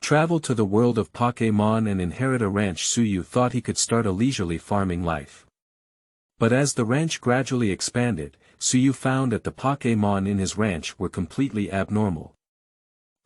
travel to the world of Pokémon and inherit a ranch. Suyu thought he could start a leisurely farming life. But as the ranch gradually expanded, Suyu found that the Pokémon in his ranch were completely abnormal.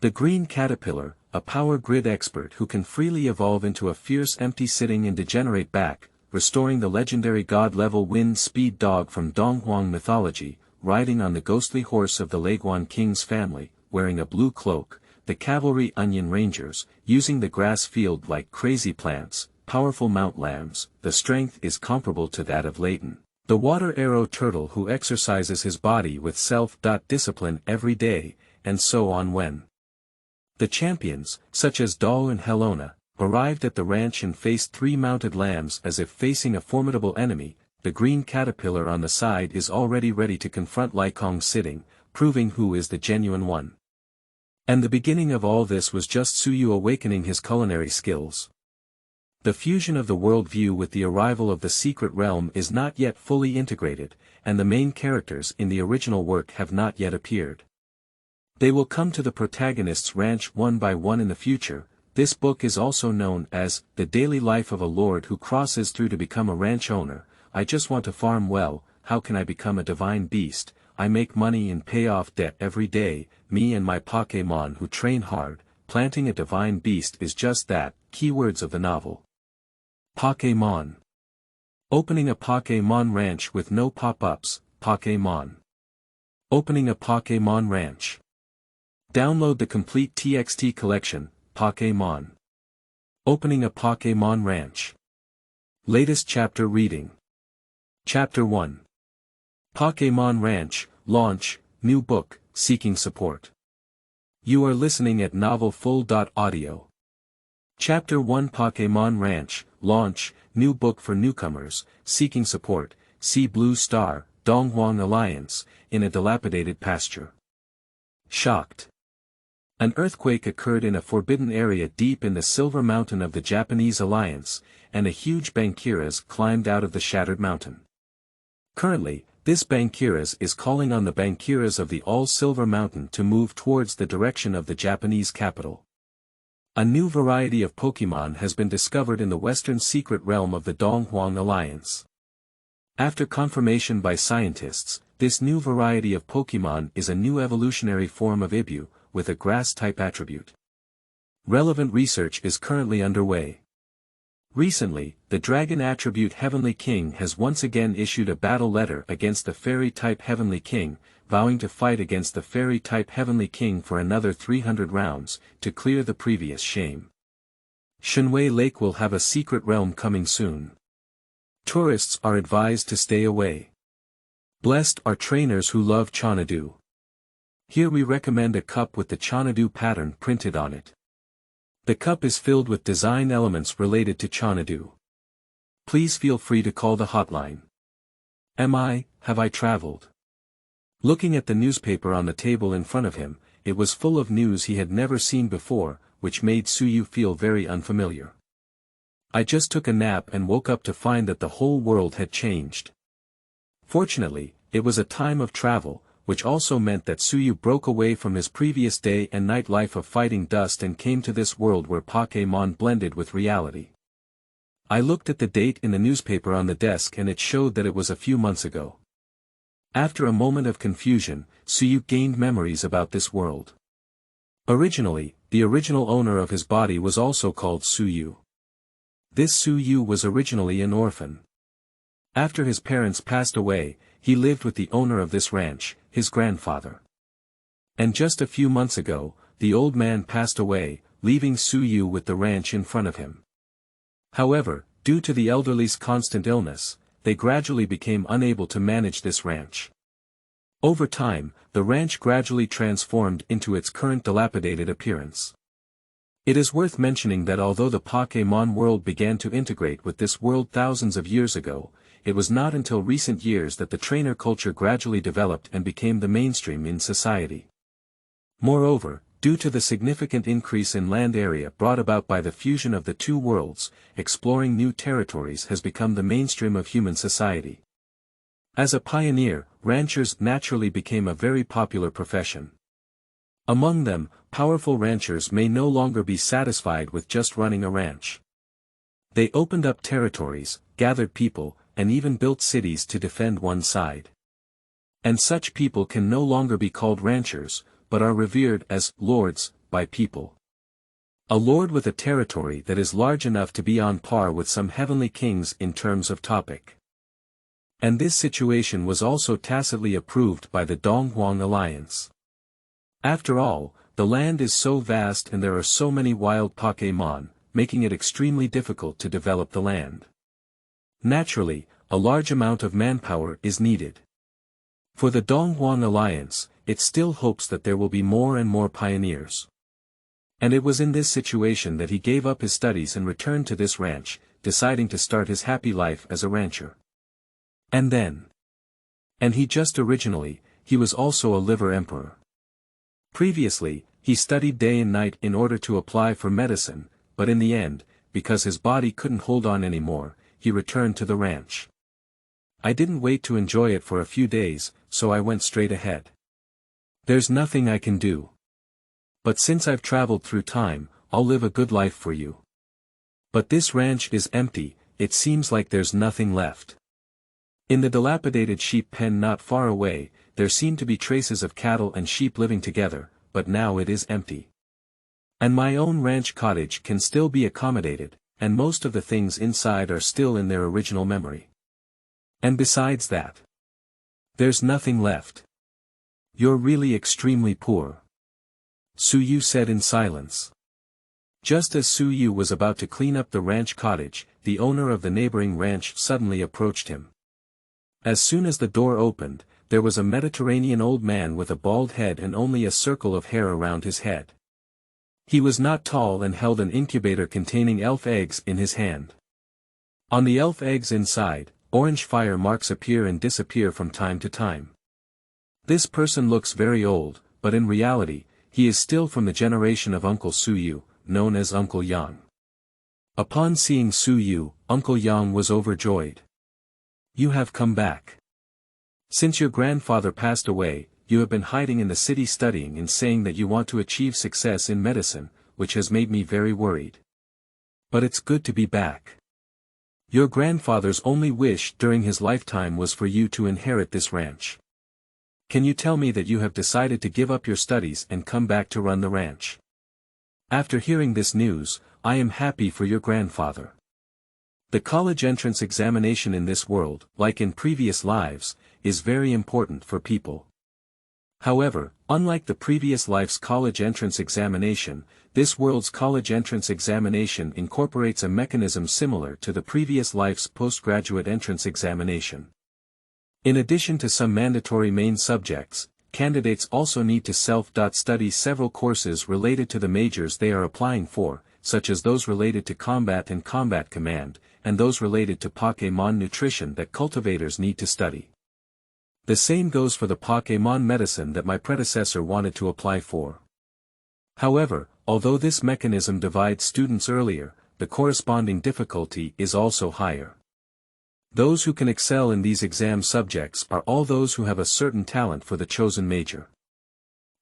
The green caterpillar, a power grid expert who can freely evolve into a fierce empty-sitting and degenerate back, restoring the legendary god-level wind speed dog from Donghuang mythology, riding on the ghostly horse of the Leguan king's family, wearing a blue cloak, the cavalry onion rangers, using the grass field like crazy plants, powerful mount lambs, the strength is comparable to that of Leighton, the water arrow turtle who exercises his body with self-discipline every day, and so on. When the champions, such as Dao and Helona, arrived at the ranch and faced 3 mounted lambs as if facing a formidable enemy, the green caterpillar on the side is already ready to confront Lycong sitting, proving who is the genuine one. And the beginning of all this was just Suyu awakening his culinary skills. The fusion of the worldview with the arrival of the secret realm is not yet fully integrated, and the main characters in the original work have not yet appeared. They will come to the protagonist's ranch one by one in the future. This book is also known as The Daily Life of a Lord Who Crosses Through to Become a Ranch Owner. I just want to farm well. How can I become a divine beast? I make money and pay off debt every day. Me and my Pokémon who train hard. Planting a divine beast is just that. Keywords of the novel. Pokémon. Opening a Pokémon ranch with no pop-ups. Pokémon. Opening a Pokémon ranch. Download the complete TXT collection, Pokémon. Opening a Pokémon ranch. Latest chapter reading. Chapter 1. Pokémon Ranch, Launch, New Book, Seeking Support. You are listening at novelfull.audio. Chapter 1 Pokémon Ranch, Launch, New Book for Newcomers, Seeking Support, See Blue Star, Donghuang Alliance, in a dilapidated pasture. Shocked. An earthquake occurred in a forbidden area deep in the Silver Mountain of the Japanese Alliance, and a huge Bankiras climbed out of the shattered mountain. Currently, this Bankiras is calling on the Bankiras of the All-Silver Mountain to move towards the direction of the Japanese capital. A new variety of Pokemon has been discovered in the western secret realm of the Donghuang Alliance. After confirmation by scientists, this new variety of Pokemon is a new evolutionary form of Ibu, with a grass-type attribute. Relevant research is currently underway. Recently, the Dragon Attribute Heavenly King has once again issued a battle letter against the Fairy-type Heavenly King, vowing to fight against the Fairy-type Heavenly King for another 300 rounds, to clear the previous shame. Shenwei Lake will have a secret realm coming soon. Tourists are advised to stay away. Blessed are trainers who love Xanadu. Here we recommend a cup with the Xanadu pattern printed on it. The cup is filled with design elements related to Xanadu. Please feel free to call the hotline. Have I traveled? Looking at the newspaper on the table in front of him, it was full of news he had never seen before, which made Suyu feel very unfamiliar. I just took a nap and woke up to find that the whole world had changed. Fortunately, it was a time of travel, which also meant that Suyu broke away from his previous day and night life of fighting dust and came to this world where Pokémon blended with reality. I looked at the date in the newspaper on the desk and it showed that it was a few months ago. After a moment of confusion, Suyu gained memories about this world. Originally, the original owner of his body was also called Suyu. This Suyu was originally an orphan. After his parents passed away, he lived with the owner of this ranch, his grandfather. And just a few months ago, the old man passed away, leaving Suyu with the ranch in front of him. However, due to the elderly's constant illness, they gradually became unable to manage this ranch. Over time, the ranch gradually transformed into its current dilapidated appearance. It is worth mentioning that although the Pokémon world began to integrate with this world thousands of years ago, it was not until recent years that the trainer culture gradually developed and became the mainstream in society. Moreover, due to the significant increase in land area brought about by the fusion of the two worlds, exploring new territories has become the mainstream of human society. As a pioneer, ranchers naturally became a very popular profession. Among them, powerful ranchers may no longer be satisfied with just running a ranch. They opened up territories, gathered people, and even built cities to defend one side. And such people can no longer be called ranchers, but are revered as lords by people. A lord with a territory that is large enough to be on par with some heavenly kings in terms of topic. And this situation was also tacitly approved by the Donghuang alliance. After all, the land is so vast and there are so many wild Pokémon, making it extremely difficult to develop the land. Naturally, a large amount of manpower is needed. For the Donghuang alliance, it still hopes that there will be more and more pioneers. And it was in this situation that he gave up his studies and returned to this ranch, deciding to start his happy life as a rancher. And then. And he was also a liver emperor. Previously, he studied day and night in order to apply for medicine, but in the end, because his body couldn't hold on anymore, he returned to the ranch. I didn't wait to enjoy it for a few days, so I went straight ahead. There's nothing I can do. But since I've traveled through time, I'll live a good life for you. But this ranch is empty, it seems like there's nothing left. In the dilapidated sheep pen not far away, there seem to be traces of cattle and sheep living together, but now it is empty. And my own ranch cottage can still be accommodated, and most of the things inside are still in their original memory. And besides that, there's nothing left. You're really extremely poor. Su Yu said in silence. Just as Su Yu was about to clean up the ranch cottage, the owner of the neighboring ranch suddenly approached him. As soon as the door opened, there was a Mediterranean old man with a bald head and only a circle of hair around his head. He was not tall and held an incubator containing elf eggs in his hand. On the elf eggs inside, orange fire marks appear and disappear from time to time. This person looks very old, but in reality, he is still from the generation of Uncle Su Yu, known as Uncle Yang. Upon seeing Su Yu, Uncle Yang was overjoyed. You have come back. Since your grandfather passed away, you have been hiding in the city studying and saying that you want to achieve success in medicine, which has made me very worried. But it's good to be back. Your grandfather's only wish during his lifetime was for you to inherit this ranch. Can you tell me that you have decided to give up your studies and come back to run the ranch? After hearing this news, I am happy for your grandfather. The college entrance examination in this world, like in previous lives, is very important for people. However, unlike the previous life's college entrance examination, this world's college entrance examination incorporates a mechanism similar to the previous life's postgraduate entrance examination. In addition to some mandatory main subjects, candidates also need to self-study several courses related to the majors they are applying for, such as those related to combat and combat command, and those related to Pokémon nutrition that cultivators need to study. The same goes for the Pokémon medicine that my predecessor wanted to apply for. However, although this mechanism divides students earlier, the corresponding difficulty is also higher. Those who can excel in these exam subjects are all those who have a certain talent for the chosen major.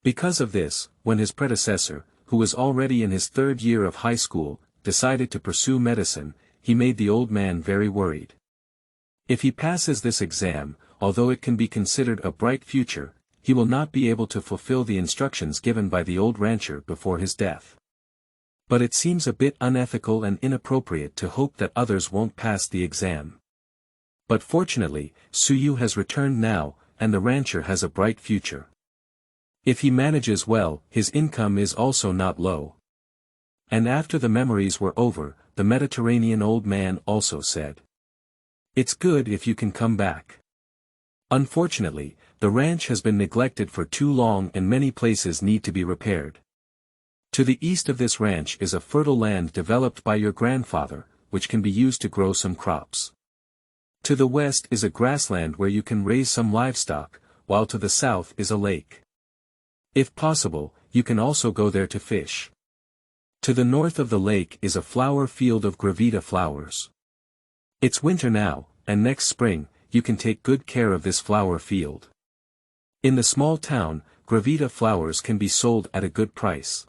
Because of this, when his predecessor, who was already in his third year of high school, decided to pursue medicine, he made the old man very worried. If he passes this exam, although it can be considered a bright future, he will not be able to fulfill the instructions given by the old rancher before his death. But it seems a bit unethical and inappropriate to hope that others won't pass the exam. But fortunately, Su Yu has returned now, and the rancher has a bright future. If he manages well, his income is also not low. And after the memories were over, the Mediterranean old man also said, "It's good if you can come back. Unfortunately, the ranch has been neglected for too long and many places need to be repaired. To the east of this ranch is a fertile land developed by your grandfather, which can be used to grow some crops. To the west is a grassland where you can raise some livestock, while to the south is a lake. If possible, you can also go there to fish. To the north of the lake is a flower field of gravita flowers. It's winter now, and next spring, you can take good care of this flower field. In the small town, Gravita flowers can be sold at a good price.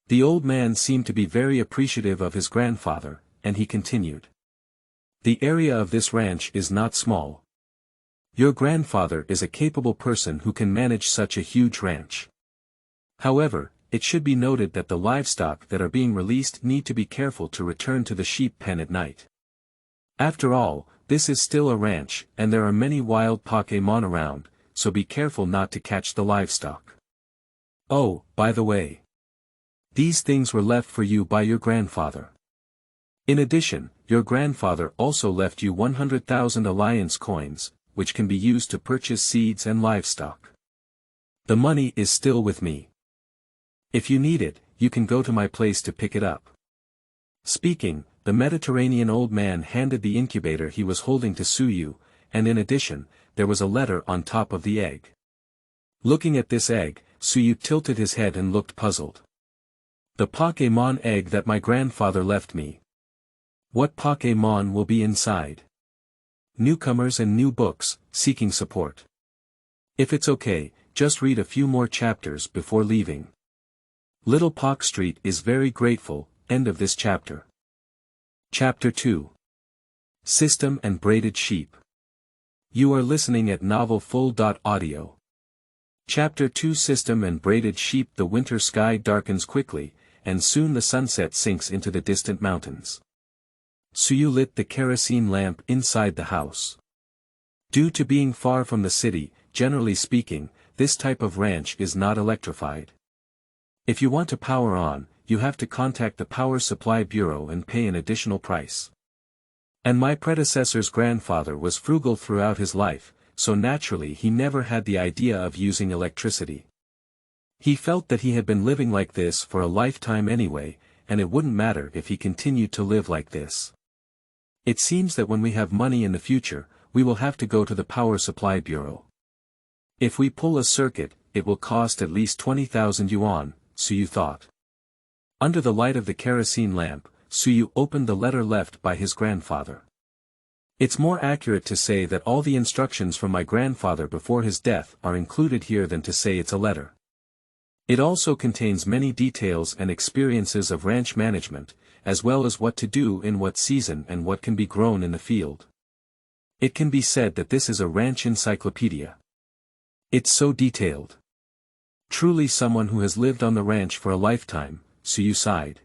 The old man seemed to be very appreciative of his grandfather, and he continued. The area of this ranch is not small. Your grandfather is a capable person who can manage such a huge ranch. However, it should be noted that the livestock that are being released need to be careful to return to the sheep pen at night. After all, this is still a ranch, and there are many wild Pokémon around, so be careful not to catch the livestock. Oh, by the way. These things were left for you by your grandfather. In addition, your grandfather also left you 100,000 alliance coins, which can be used to purchase seeds and livestock. The money is still with me. If you need it, you can go to my place to pick it up. Speaking, the Mediterranean old man handed the incubator he was holding to Suyu, and in addition, there was a letter on top of the egg. Looking at this egg, Suyu tilted his head and looked puzzled. The Pokémon egg that my grandfather left me. What Pokémon will be inside? Newcomers and new books, seeking support. If it's okay, just read a few more chapters before leaving. Little Pock Street is very grateful. End of this chapter. Chapter 2. System and Braided Sheep. You are listening at novelfull.audio. Chapter 2 System and Braided Sheep. The winter sky darkens quickly, and soon the sunset sinks into the distant mountains. Suyu lit the kerosene lamp inside the house. Due to being far from the city, generally speaking, this type of ranch is not electrified. If you want to power on, you have to contact the Power Supply Bureau and pay an additional price. And my predecessor's grandfather was frugal throughout his life, so naturally he never had the idea of using electricity. He felt that he had been living like this for a lifetime anyway, and it wouldn't matter if he continued to live like this. It seems that when we have money in the future, we will have to go to the Power Supply Bureau. If we pull a circuit, it will cost at least 20,000 yuan, Suyu thought. Under the light of the kerosene lamp, Suyu opened the letter left by his grandfather. It's more accurate to say that all the instructions from my grandfather before his death are included here than to say it's a letter. It also contains many details and experiences of ranch management, as well as what to do in what season and what can be grown in the field. It can be said that this is a ranch encyclopedia. It's so detailed. Truly someone who has lived on the ranch for a lifetime, Suyu sighed.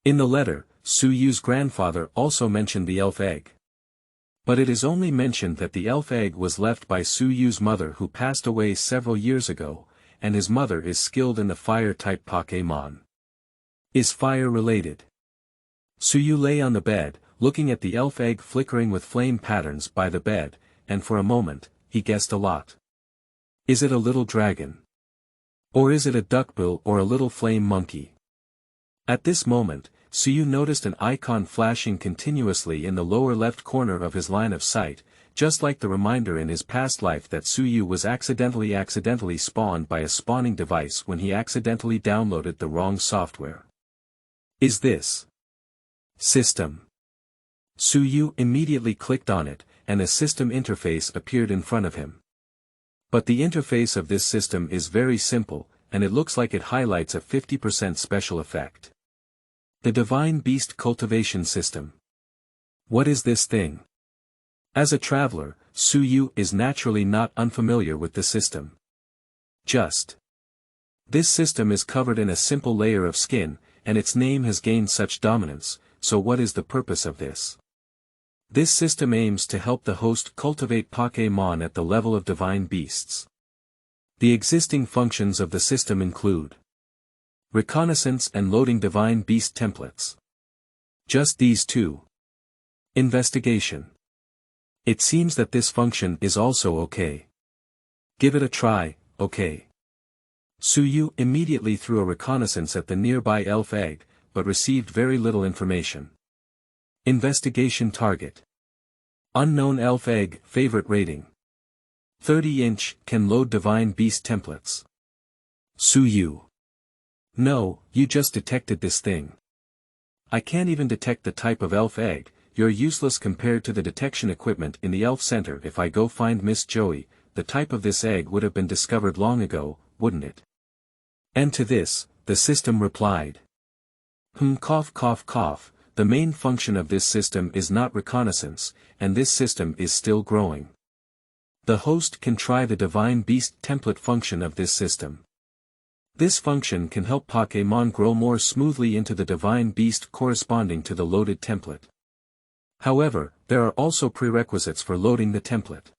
In the letter, Suyu's grandfather also mentioned the elf egg. But it is only mentioned that the elf egg was left by Suyu's mother who passed away several years ago, and his mother is skilled in the fire-type Pokémon. Is fire related? Suyu lay on the bed, looking at the elf egg flickering with flame patterns by the bed, and for a moment, he guessed a lot. Is it a little dragon? Or is it a duckbill or a little flame monkey? At this moment, Suyu noticed an icon flashing continuously in the lower left corner of his line of sight, just like the reminder in his past life that Suyu was accidentally spawned by a spawning device when he accidentally downloaded the wrong software. Is this system? Suyu immediately clicked on it, and a system interface appeared in front of him. But the interface of this system is very simple, and it looks like it highlights a 50% special effect. The Divine Beast Cultivation System. What is this thing? As a traveler, Suyu is naturally not unfamiliar with the system. This system is covered in a simple layer of skin, and its name has gained such dominance, so what is the purpose of this? This system aims to help the host cultivate Pokémon at the level of divine beasts. The existing functions of the system include reconnaissance and loading divine beast templates. Just these two. Investigation. It seems that this function is also okay. Give it a try, okay. Suyu immediately threw a reconnaissance at the nearby elf egg, but received very little information. Investigation target. Unknown elf egg, favorite rating. 30-inch, can load divine beast templates. Suyu. No, you just detected this thing. I can't even detect the type of elf egg. You're useless compared to the detection equipment in the elf center. If I go find Miss Joey, the type of this egg would have been discovered long ago, wouldn't it? And to this, the system replied. Cough cough cough, the main function of this system is not reconnaissance, and this system is still growing. The host can try the divine beast template function of this system. This function can help Pokémon grow more smoothly into the divine beast corresponding to the loaded template. However, there are also prerequisites for loading the template.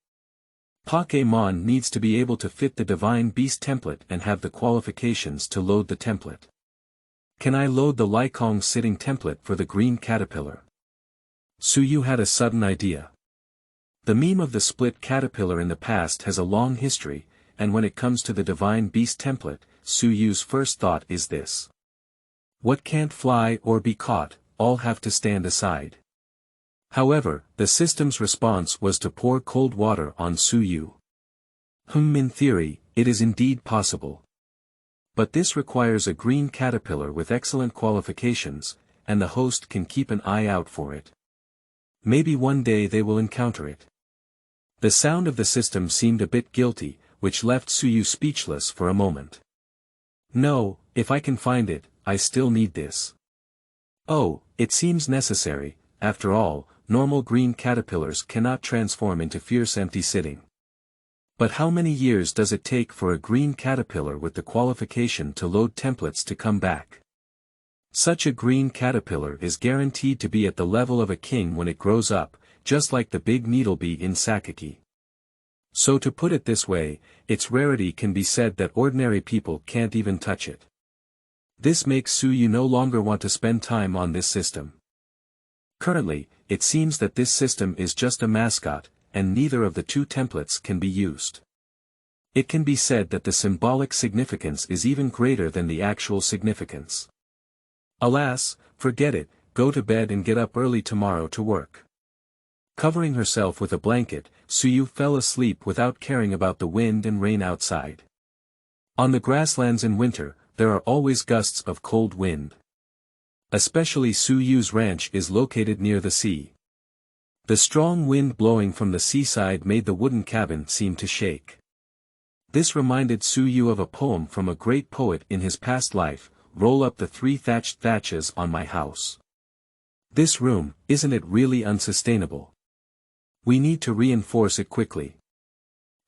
Pokémon needs to be able to fit the divine beast template and have the qualifications to load the template. Can I load the Lycong sitting template for the green caterpillar? Suyu had a sudden idea. The meme of the split caterpillar in the past has a long history, and when it comes to the divine beast template, Suyu's first thought is this. What can't fly or be caught, all have to stand aside. However, the system's response was to pour cold water on Suyu. In theory, it is indeed possible. But this requires a green caterpillar with excellent qualifications, and the host can keep an eye out for it. Maybe one day they will encounter it. The sound of the system seemed a bit guilty, which left Suyu speechless for a moment. No, if I can find it, I still need this. Oh, it seems necessary. After all, normal green caterpillars cannot transform into fierce empty sitting. But how many years does it take for a green caterpillar with the qualification to load templates to come back? Such a green caterpillar is guaranteed to be at the level of a king when it grows up, just like the big needlebee in Sakaki. So to put it this way, its rarity can be said that ordinary people can't even touch it. This makes Suyu no longer want to spend time on this system. Currently, it seems that this system is just a mascot, and neither of the two templates can be used. It can be said that the symbolic significance is even greater than the actual significance. Alas, forget it, go to bed and get up early tomorrow to work. Covering herself with a blanket, Suyu fell asleep without caring about the wind and rain outside. On the grasslands in winter, there are always gusts of cold wind. Especially Suyu's ranch is located near the sea. The strong wind blowing from the seaside made the wooden cabin seem to shake. This reminded Suyu of a poem from a great poet in his past life, "Roll up the 3 thatched thatches on my house." This room, isn't it really unsustainable? We need to reinforce it quickly.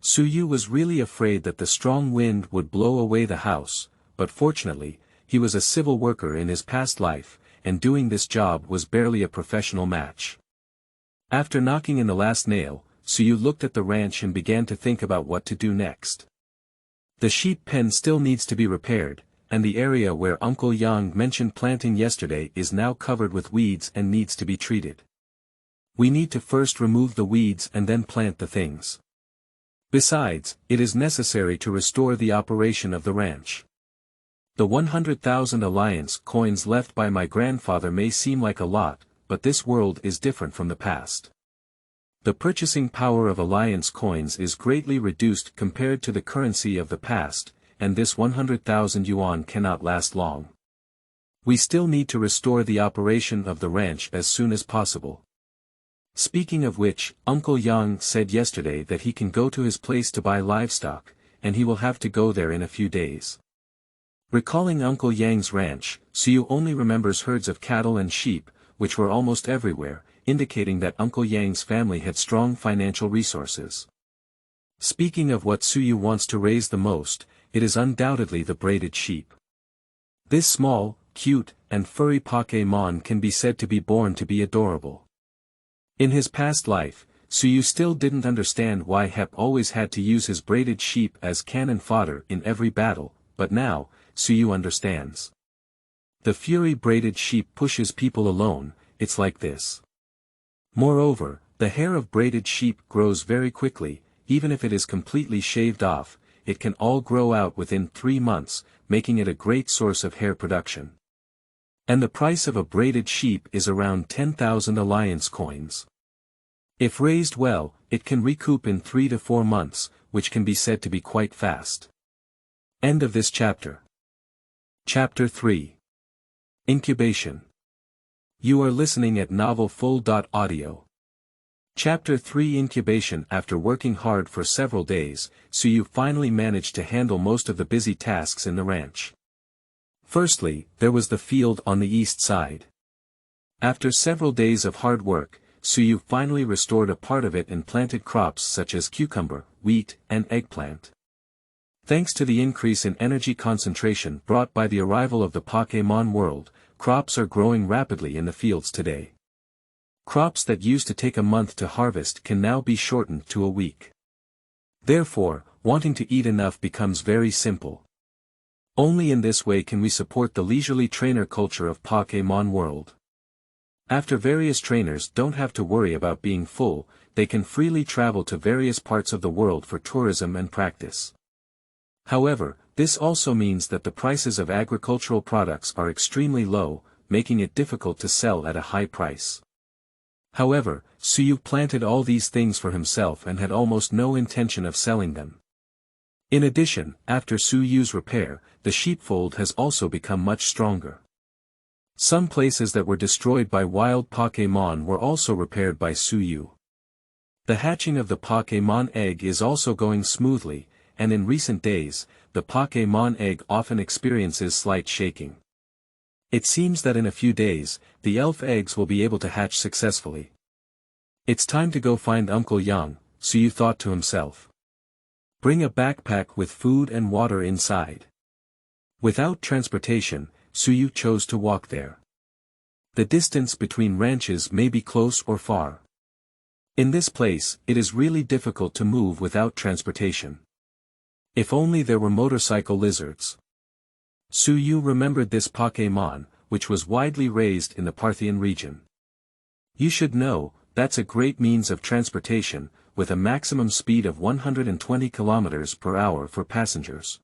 Suyu was really afraid that the strong wind would blow away the house, but fortunately, he was a civil worker in his past life, and doing this job was barely a professional match. After knocking in the last nail, Suyu looked at the ranch and began to think about what to do next. The sheep pen still needs to be repaired, and the area where Uncle Yang mentioned planting yesterday is now covered with weeds and needs to be treated. We need to first remove the weeds and then plant the things. Besides, it is necessary to restore the operation of the ranch. The 100,000 alliance coins left by my grandfather may seem like a lot, but this world is different from the past. The purchasing power of alliance coins is greatly reduced compared to the currency of the past, and this 100,000 yuan cannot last long. We still need to restore the operation of the ranch as soon as possible. Speaking of which, Uncle Yang said yesterday that he can go to his place to buy livestock, and he will have to go there in a few days. Recalling Uncle Yang's ranch, Suyu only remembers herds of cattle and sheep, which were almost everywhere, indicating that Uncle Yang's family had strong financial resources. Speaking of what Suyu wants to raise the most, it is undoubtedly the braided sheep. This small, cute, and furry Pokémon can be said to be born to be adorable. In his past life, Suyu still didn't understand why Hep always had to use his braided sheep as cannon fodder in every battle, but now, Suyu understands. The fury braided sheep pushes people alone, it's like this. Moreover, the hair of braided sheep grows very quickly, even if it is completely shaved off, it can all grow out within 3 months, making it a great source of hair production. And the price of a braided sheep is around 10,000 alliance coins. If raised well, it can recoup in 3 to 4 months, which can be said to be quite fast. End of this chapter. Chapter 3. Incubation. You are listening at novelfull.audio. Chapter 3 Incubation. After working hard for several days, Suyu finally managed to handle most of the busy tasks in the ranch. Firstly, there was the field on the east side. After several days of hard work, Suyu finally restored a part of it and planted crops such as cucumber, wheat, and eggplant. Thanks to the increase in energy concentration brought by the arrival of the Pokémon world, crops are growing rapidly in the fields today. Crops that used to take a month to harvest can now be shortened to a week. Therefore, wanting to eat enough becomes very simple. Only in this way can we support the leisurely trainer culture of Pokémon world. After various trainers don't have to worry about being full, they can freely travel to various parts of the world for tourism and practice. However, this also means that the prices of agricultural products are extremely low, making it difficult to sell at a high price. However, Suyu planted all these things for himself and had almost no intention of selling them. In addition, after Suyu's repair, the sheepfold has also become much stronger. Some places that were destroyed by wild Pokémon were also repaired by Suyu. The hatching of the Pokémon egg is also going smoothly, and in recent days, the Pokémon egg often experiences slight shaking. It seems that in a few days, the elf eggs will be able to hatch successfully. It's time to go find Uncle Yang, Suyu thought to himself. Bring a backpack with food and water inside. Without transportation, Suyu chose to walk there. The distance between ranches may be close or far. In this place, it is really difficult to move without transportation. If only there were motorcycle lizards. Suyu remembered this Pokémon, which was widely raised in the Parthian region. You should know, that's a great means of transportation, with a maximum speed of 120 km per hour for passengers.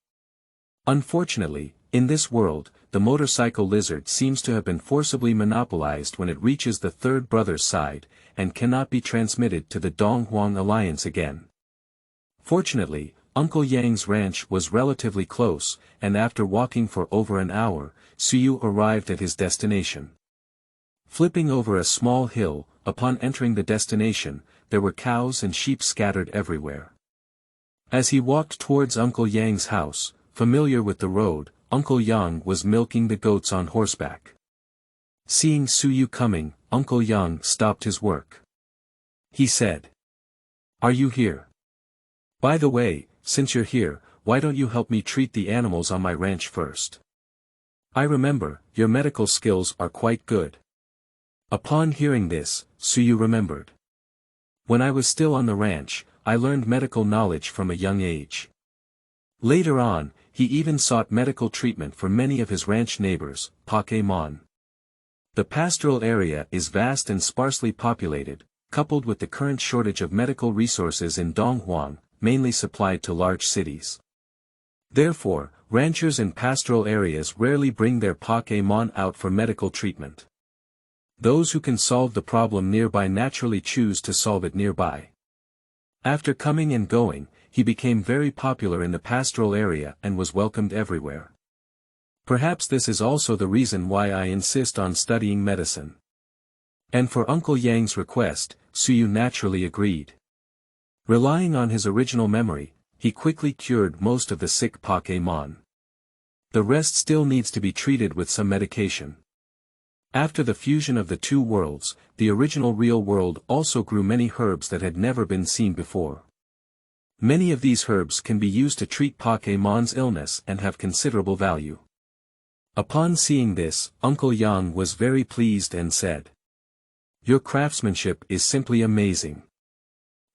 Unfortunately, in this world, the motorcycle lizard seems to have been forcibly monopolized when it reaches the third brother's side, and cannot be transmitted to the Donghuang alliance again. Fortunately, Uncle Yang's ranch was relatively close, and after walking for over an hour, Suyu arrived at his destination. Flipping over a small hill, upon entering the destination, there were cows and sheep scattered everywhere. As he walked towards Uncle Yang's house, familiar with the road, Uncle Yang was milking the goats on horseback. Seeing Suyu coming, Uncle Yang stopped his work. He said, "Are you here? By the way, since you're here, why don't you help me treat the animals on my ranch first? I remember, your medical skills are quite good." Upon hearing this, Suyu remembered. When I was still on the ranch, I learned medical knowledge from a young age. Later on, he even sought medical treatment for many of his ranch neighbors, Pokémon. The pastoral area is vast and sparsely populated, coupled with the current shortage of medical resources in Donghuang, mainly supplied to large cities. Therefore, ranchers in pastoral areas rarely bring their Pokémon out for medical treatment. Those who can solve the problem nearby naturally choose to solve it nearby. After coming and going, he became very popular in the pastoral area and was welcomed everywhere. Perhaps this is also the reason why I insist on studying medicine. And for Uncle Yang's request, Suyu naturally agreed. Relying on his original memory, he quickly cured most of the sick Pokémon. The rest still needs to be treated with some medication. After the fusion of the two worlds, the original real world also grew many herbs that had never been seen before. Many of these herbs can be used to treat Pokémon's illness and have considerable value. Upon seeing this, Uncle Yang was very pleased and said, "Your craftsmanship is simply amazing.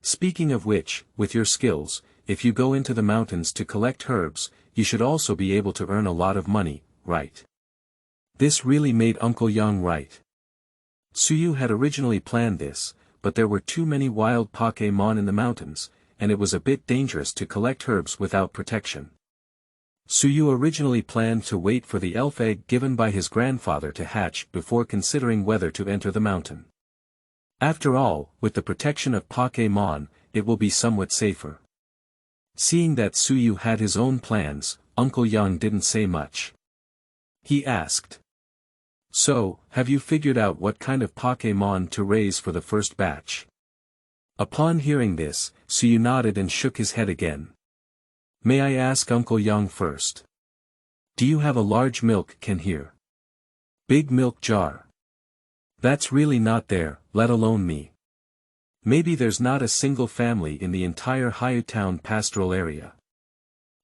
Speaking of which, with your skills, if you go into the mountains to collect herbs, you should also be able to earn a lot of money, right?" This really made Uncle Yang right. Suyu had originally planned this, but there were too many wild Pokémon in the mountains, and it was a bit dangerous to collect herbs without protection. Suyu originally planned to wait for the elf egg given by his grandfather to hatch before considering whether to enter the mountain. After all, with the protection of Pokémon, it will be somewhat safer. Seeing that Suyu had his own plans, Uncle Yang didn't say much. He asked, "So, have you figured out what kind of Pokémon to raise for the first batch?" Upon hearing this, Suyu nodded and shook his head again. May I ask Uncle Yang first? Do you have a large milk can here? Big milk jar? That's really not there, let alone me. Maybe there's not a single family in the entire Hayatown pastoral area.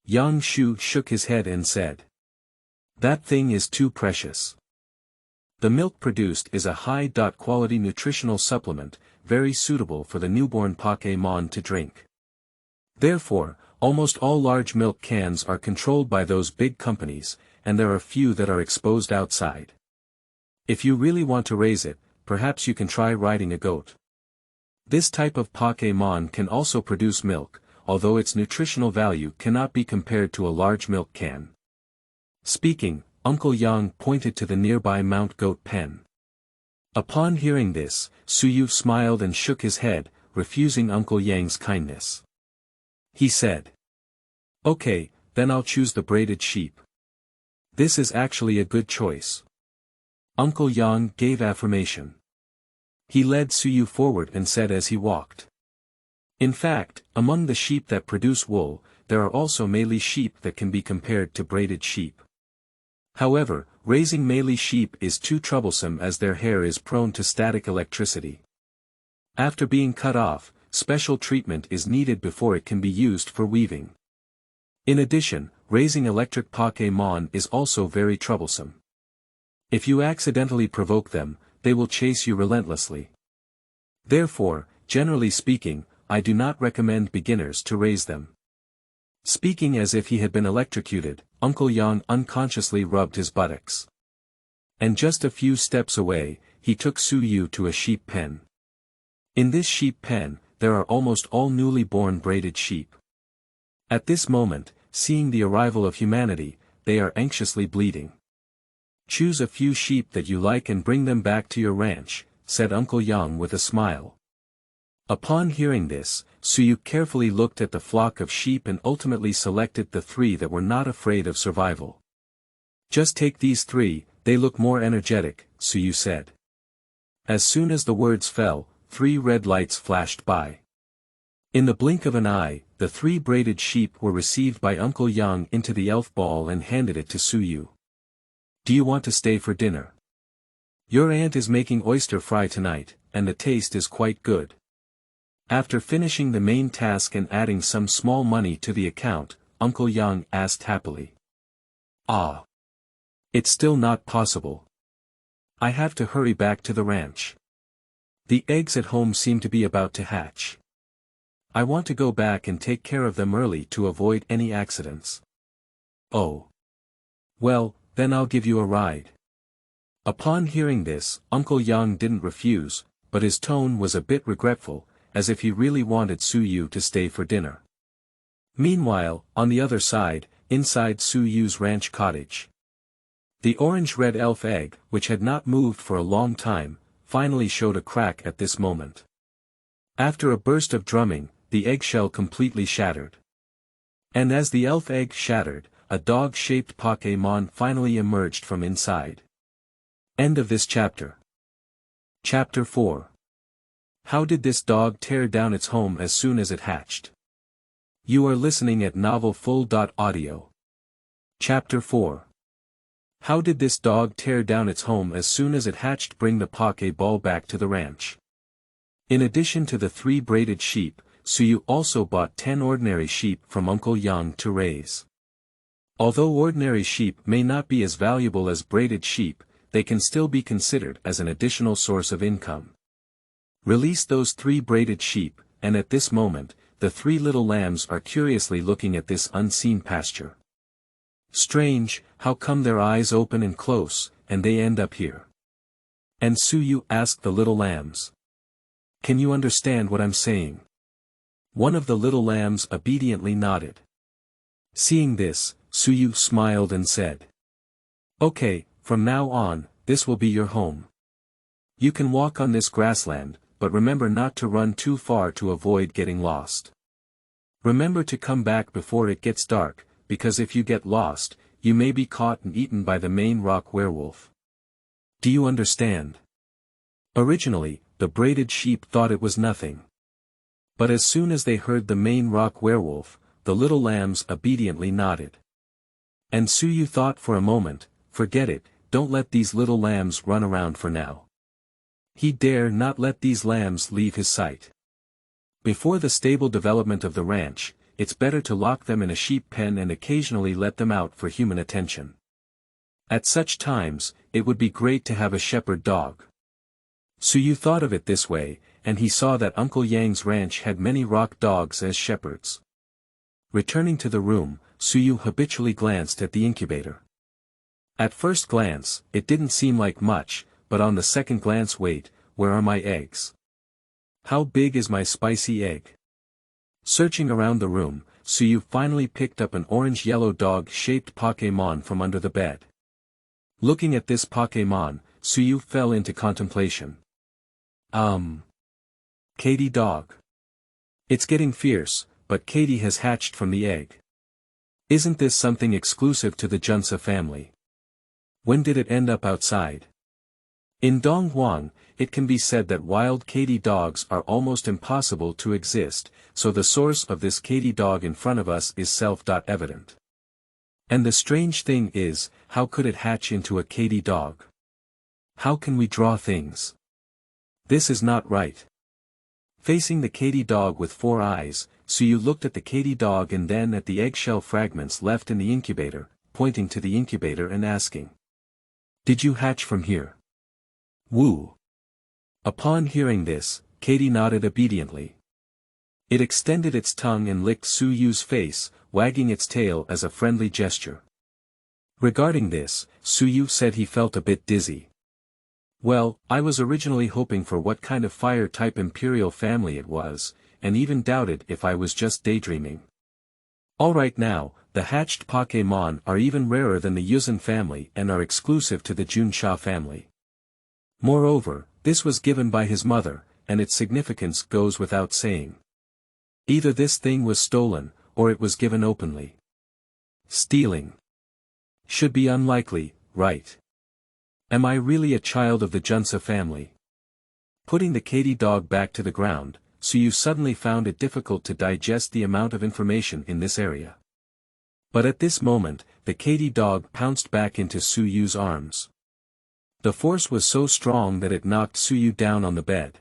Yang Shu shook his head and said. That thing is too precious. The milk produced is a high-quality nutritional supplement, very suitable for the newborn Pokémon to drink. Therefore, almost all large milk cans are controlled by those big companies, and there are few that are exposed outside. If you really want to raise it, perhaps you can try riding a goat. This type of Pokémon can also produce milk, although its nutritional value cannot be compared to a large milk can. Speaking, Uncle Yang pointed to the nearby Mount Goat pen. Upon hearing this, Suyu smiled and shook his head, refusing Uncle Yang's kindness. He said. Okay, then I'll choose the braided sheep. This is actually a good choice. Uncle Yang gave affirmation. He led Suyu forward and said as he walked. In fact, among the sheep that produce wool, there are also Malay sheep that can be compared to braided sheep. However, raising Malay sheep is too troublesome as their hair is prone to static electricity. After being cut off, special treatment is needed before it can be used for weaving. In addition, raising electric Pokémon is also very troublesome. If you accidentally provoke them, they will chase you relentlessly. Therefore, generally speaking, I do not recommend beginners to raise them. Speaking as if he had been electrocuted, Uncle Yang unconsciously rubbed his buttocks. And just a few steps away, he took Suyu to a sheep pen. In this sheep pen, there are almost all newly born braided sheep. At this moment, seeing the arrival of humanity, they are anxiously bleating. Choose a few sheep that you like and bring them back to your ranch, said Uncle Yang with a smile. Upon hearing this, Suyu carefully looked at the flock of sheep and ultimately selected the 3 that were not afraid of survival. Just take these 3, they look more energetic, Suyu said. As soon as the words fell, 3 red lights flashed by. In the blink of an eye, the 3 braided sheep were received by Uncle Yang into the elf ball and handed it to Suyu. Do you want to stay for dinner? Your aunt is making oyster fry tonight, and the taste is quite good. After finishing the main task and adding some small money to the account, Uncle Yang asked happily. Ah. It's still not possible. I have to hurry back to the ranch. The eggs at home seem to be about to hatch. I want to go back and take care of them early to avoid any accidents. Oh. Well, then I'll give you a ride. Upon hearing this, Uncle Yang didn't refuse, but his tone was a bit regretful, as if he really wanted Suyu to stay for dinner. Meanwhile, on the other side, inside Suyu's ranch cottage. The orange-red elf egg, which had not moved for a long time, finally showed a crack at this moment. After a burst of drumming, the eggshell completely shattered. And as the elf egg shattered, a dog-shaped Pokémon finally emerged from inside. End of this chapter. Chapter 4. How did this dog tear down its home as soon as it hatched? You are listening at novelfull.audio. Chapter 4. How did this dog tear down its home as soon as it hatched? Bring the Pokéball back to the ranch. In addition to the 3 braided sheep, Suyu also bought 10 ordinary sheep from Uncle Yang to raise. Although ordinary sheep may not be as valuable as braided sheep, they can still be considered as an additional source of income. Release those 3 braided sheep, and at this moment, the 3 little lambs are curiously looking at this unseen pasture. Strange, how come their eyes open and close, and they end up here? And Suyu asked the little lambs. Can you understand what I'm saying? One of the little lambs obediently nodded. Seeing this, Suyu smiled and said. Okay, from now on, this will be your home. You can walk on this grassland, but remember not to run too far to avoid getting lost. Remember to come back before it gets dark, because if you get lost, you may be caught and eaten by the main rock werewolf. Do you understand? Originally, the braided sheep thought it was nothing. But as soon as they heard the main rock werewolf, the little lambs obediently nodded. And Suyu thought for a moment, forget it, don't let these little lambs run around for now. He dare not let these lambs leave his sight. Before the stable development of the ranch, it's better to lock them in a sheep pen and occasionally let them out for human attention. At such times, it would be great to have a shepherd dog. Suyu thought of it this way, and he saw that Uncle Yang's ranch had many rock dogs as shepherds. Returning to the room, Suyu habitually glanced at the incubator. At first glance, it didn't seem like much, but on the second glance, wait, where are my eggs? How big is my spicy egg? Searching around the room, Suyu finally picked up an orange-yellow dog-shaped Pokémon from under the bed. Looking at this Pokémon, Suyu fell into contemplation. Katie dog. It's getting fierce, but Katie has hatched from the egg. Isn't this something exclusive to the Junsa family? When did it end up outside? In Donghuang, it can be said that wild Katie dogs are almost impossible to exist, so the source of this Katie dog in front of us is self-evident. And the strange thing is, how could it hatch into a Katie dog? How can we draw things? This is not right. Facing the Katie dog with 4 eyes, Suyu looked at the Katie dog and then at the eggshell fragments left in the incubator, pointing to the incubator and asking. Did you hatch from here? Woo. Upon hearing this, Katie nodded obediently. It extended its tongue and licked Suyu's face, wagging its tail as a friendly gesture. Regarding this, Suyu said he felt a bit dizzy. Well, I was originally hoping for what kind of fire-type imperial family it was, and even doubted if I was just daydreaming. Alright, now, the hatched Pokémon are even rarer than the Yuzhen family and are exclusive to the Junsha family. Moreover, this was given by his mother, and its significance goes without saying. Either this thing was stolen, or it was given openly. Stealing should be unlikely, right? Am I really a child of the Junsa family? Putting the Katie dog back to the ground, Suyu suddenly found it difficult to digest the amount of information in this area. But at this moment, the Katie dog pounced back into Suyu's arms. The force was so strong that it knocked Suyu down on the bed.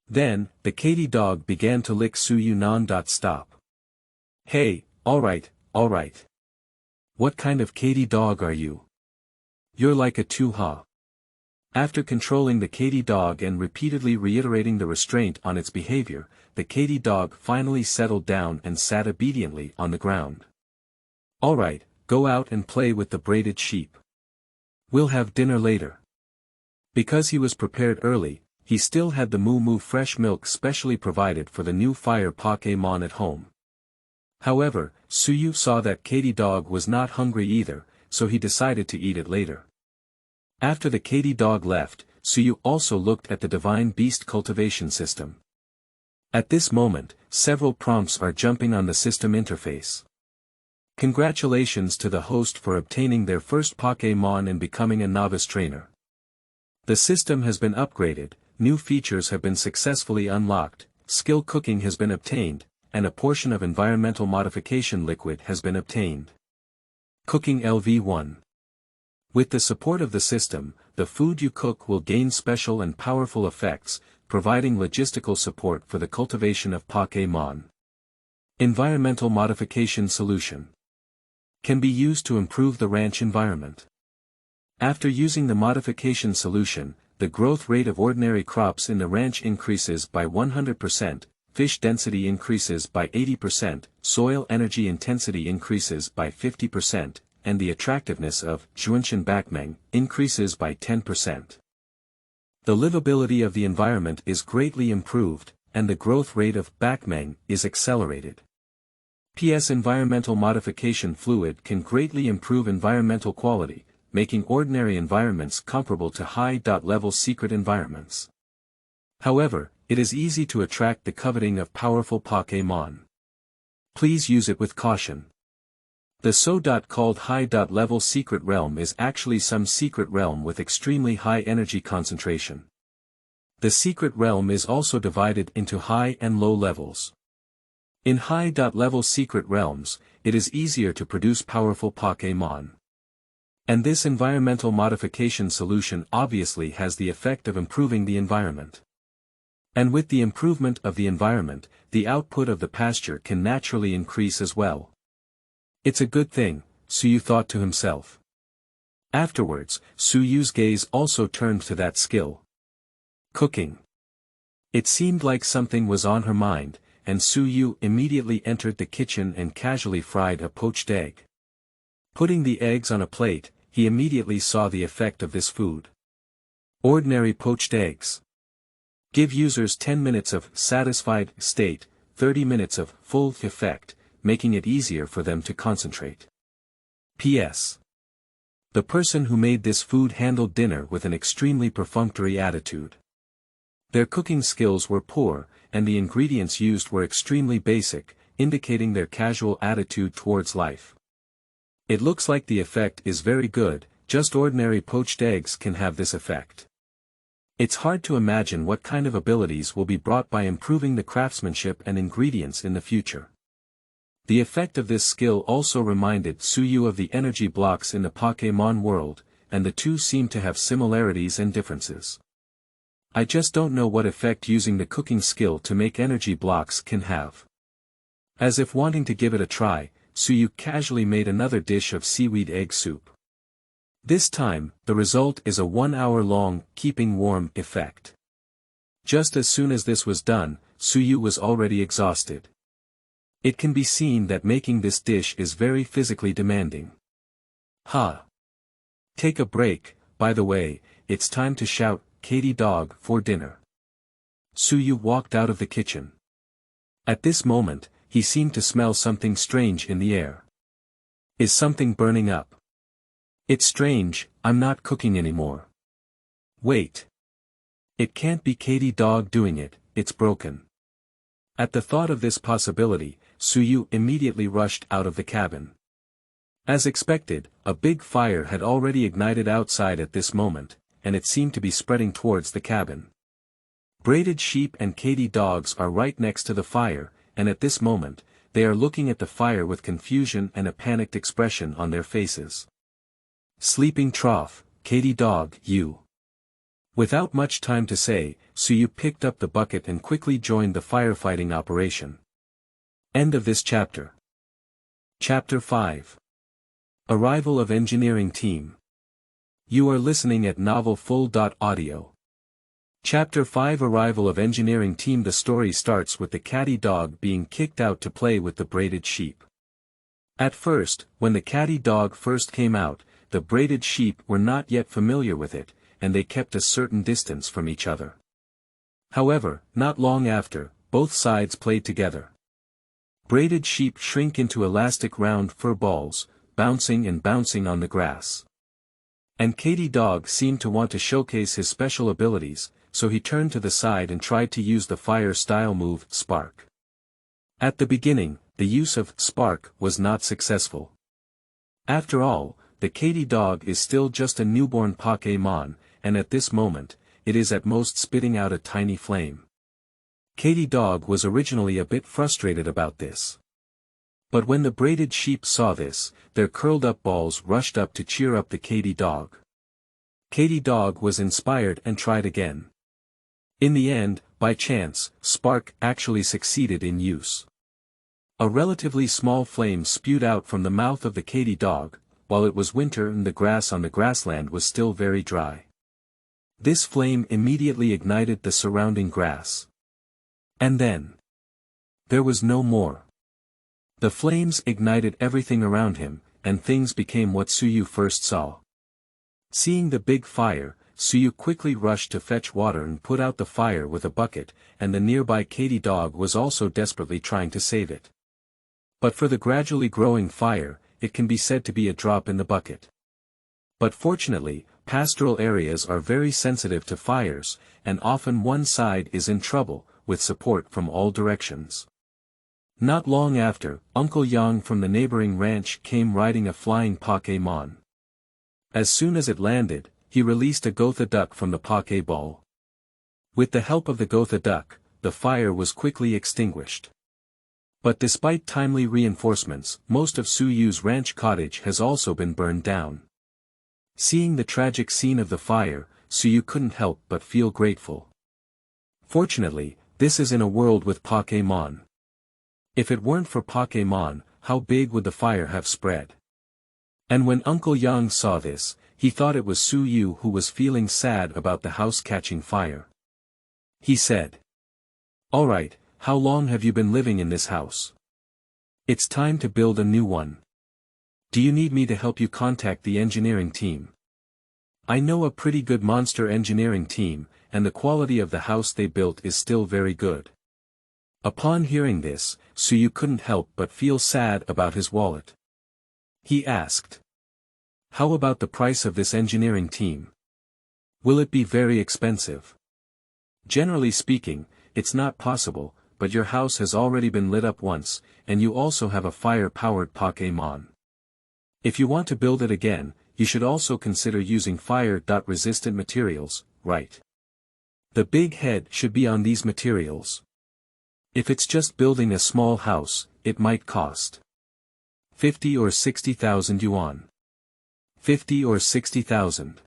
Then, the Katie dog began to lick Suyu non-stop. Hey, alright. What kind of Katie dog are you? You're like a Tuha. After controlling the Katie dog and repeatedly reiterating the restraint on its behavior, the Katie dog finally settled down and sat obediently on the ground. Alright, go out and play with the braided sheep. We'll have dinner later. Because he was prepared early, he still had the Moo fresh milk specially provided for the new fire Pokémon at home. However, Suyu saw that Katie dog was not hungry either, so he decided to eat it later. After the Katie dog left, Suyu also looked at the Divine Beast cultivation system. At this moment, several prompts are jumping on the system interface. Congratulations to the host for obtaining their first Pokémon and becoming a novice trainer. The system has been upgraded, new features have been successfully unlocked, skill cooking has been obtained, and a portion of environmental modification liquid has been obtained. Cooking LV1. With the support of the system, the food you cook will gain special and powerful effects, providing logistical support for the cultivation of Pokémon. Environmental modification solution. Can be used to improve the ranch environment. After using the modification solution, the growth rate of ordinary crops in the ranch increases by 100%, fish density increases by 80%, soil energy intensity increases by 50%, and the attractiveness of Zhuanshan Bakmeng increases by 10%. The livability of the environment is greatly improved, and the growth rate of Bakmeng is accelerated. PS Environmental modification fluid can greatly improve environmental quality, making ordinary environments comparable to high-level secret environments. However, it is easy to attract the coveting of powerful Pokémon. Please use it with caution. The so-called high-level secret realm is actually some secret realm with extremely high energy concentration. The secret realm is also divided into high and low levels. In high-level secret realms, it is easier to produce powerful Pokémon. And this environmental modification solution obviously has the effect of improving the environment. And with the improvement of the environment, the output of the pasture can naturally increase as well. It's a good thing, Suyu thought to himself. Afterwards, Suyu's gaze also turned to that skill. Cooking. It seemed like something was on her mind, and Suyu immediately entered the kitchen and casually fried a poached egg. Putting the eggs on a plate, he immediately saw the effect of this food. Ordinary poached eggs. Give users 10 minutes of satisfied state, 30 minutes of full effect, making it easier for them to concentrate. P.S. The person who made this food handled dinner with an extremely perfunctory attitude. Their cooking skills were poor, and the ingredients used were extremely basic, indicating their casual attitude towards life. It looks like the effect is very good, just ordinary poached eggs can have this effect. It's hard to imagine what kind of abilities will be brought by improving the craftsmanship and ingredients in the future. The effect of this skill also reminded Suyu of the energy blocks in the Pokémon world, and the two seem to have similarities and differences. I just don't know what effect using the cooking skill to make energy blocks can have. As if wanting to give it a try, Suyu casually made another dish of seaweed egg soup. This time, the result is a 1 hour long, keeping warm effect. Just as soon as this was done, Suyu was already exhausted. It can be seen that making this dish is very physically demanding. Take a break, by the way, it's time to shout, Katy Dog, for dinner. Suyu walked out of the kitchen. At this moment, he seemed to smell something strange in the air. Is something burning up? It's strange, I'm not cooking anymore. Wait. It can't be Katy Dog doing it, it's broken. At the thought of this possibility, Suyu immediately rushed out of the cabin. As expected, a big fire had already ignited outside at this moment, and it seemed to be spreading towards the cabin. Braided sheep and Katy dogs are right next to the fire, and at this moment, they are looking at the fire with confusion and a panicked expression on their faces. Sleeping trough, Katy Dog, you. Without much time to say, Suyu picked up the bucket and quickly joined the firefighting operation. End of this chapter. Chapter 5. Arrival of Engineering Team. You are listening at novelfull.audio. Chapter 5 Arrival of Engineering Team. The story starts with the catty dog being kicked out to play with the braided sheep. At first, when the catty dog first came out, the braided sheep were not yet familiar with it, and they kept a certain distance from each other. However, not long after, both sides played together. Braided sheep shrink into elastic round fur balls, bouncing and bouncing on the grass. And Katy Dog seemed to want to showcase his special abilities, so he turned to the side and tried to use the fire-style move, Spark. At the beginning, the use of Spark was not successful. After all, the Katy Dog is still just a newborn Pokémon, and at this moment, it is at most spitting out a tiny flame. Katy Dog was originally a bit frustrated about this. But when the braided sheep saw this, their curled-up balls rushed up to cheer up the Katy Dog. Katy Dog was inspired and tried again. In the end, by chance, Spark actually succeeded in use. A relatively small flame spewed out from the mouth of the Katy Dog, while it was winter and the grass on the grassland was still very dry. This flame immediately ignited the surrounding grass. And then, there was no more. The flames ignited everything around him, and things became what Suyu first saw. Seeing the big fire, Suyu quickly rushed to fetch water and put out the fire with a bucket, and the nearby Katy Dog was also desperately trying to save it. But for the gradually growing fire, it can be said to be a drop in the bucket. But fortunately, pastoral areas are very sensitive to fires, and often one side is in trouble, with support from all directions. Not long after, Uncle Yang from the neighboring ranch came riding a flying Pokémon. As soon as it landed, he released a Gotha duck from the Pokéball. With the help of the Gotha duck, the fire was quickly extinguished. But despite timely reinforcements, most of Su Yu's ranch cottage has also been burned down. Seeing the tragic scene of the fire, Su Yu couldn't help but feel grateful. Fortunately, this is in a world with Pokémon. If it weren't for Pokémon, how big would the fire have spread? And when Uncle Yang saw this, he thought it was Su Yu who was feeling sad about the house catching fire. He said, "Alright, how long have you been living in this house? It's time to build a new one. Do you need me to help you contact the engineering team? I know a pretty good monster engineering team, and the quality of the house they built is still very good." Upon hearing this, Su Yu couldn't help but feel sad about his wallet. He asked, "How about the price of this engineering team? Will it be very expensive?" "Generally speaking, it's not possible, but your house has already been lit up once, and you also have a fire-powered Pokémon. If you want to build it again, you should also consider using fire-resistant materials, right? The big head should be on these materials. If it's just building a small house, it might cost 50 or 60,000 yuan. 50 or 60,000.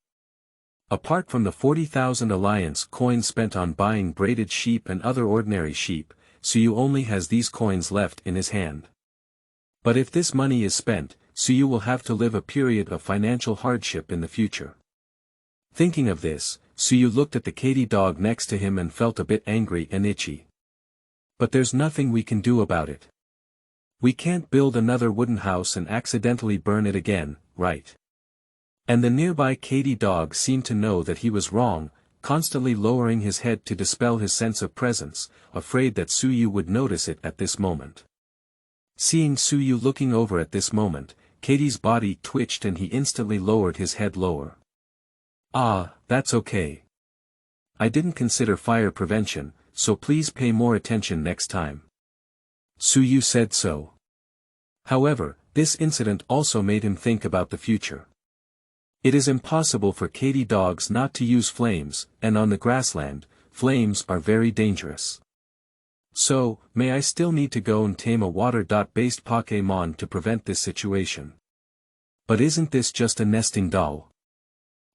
Apart from the 40,000 alliance coins spent on buying braided sheep and other ordinary sheep, Su Yu only has these coins left in his hand. But if this money is spent, Su Yu will have to live a period of financial hardship in the future. Thinking of this, Su Yu looked at the Katy dog next to him and felt a bit angry and itchy. But there's nothing we can do about it. We can't build another wooden house and accidentally burn it again, right? And the nearby Katy dog seemed to know that he was wrong, constantly lowering his head to dispel his sense of presence, afraid that Su Yu would notice it at this moment. Seeing Su Yu looking over at this moment, Katy's body twitched and he instantly lowered his head lower. "Ah, that's okay. I didn't consider fire prevention, so please pay more attention next time." Su Yu said so. However, this incident also made him think about the future. It is impossible for Katy dogs not to use flames, and on the grassland, flames are very dangerous. So, may I still need to go and tame a water-based Pokémon to prevent this situation? But isn't this just a nesting doll?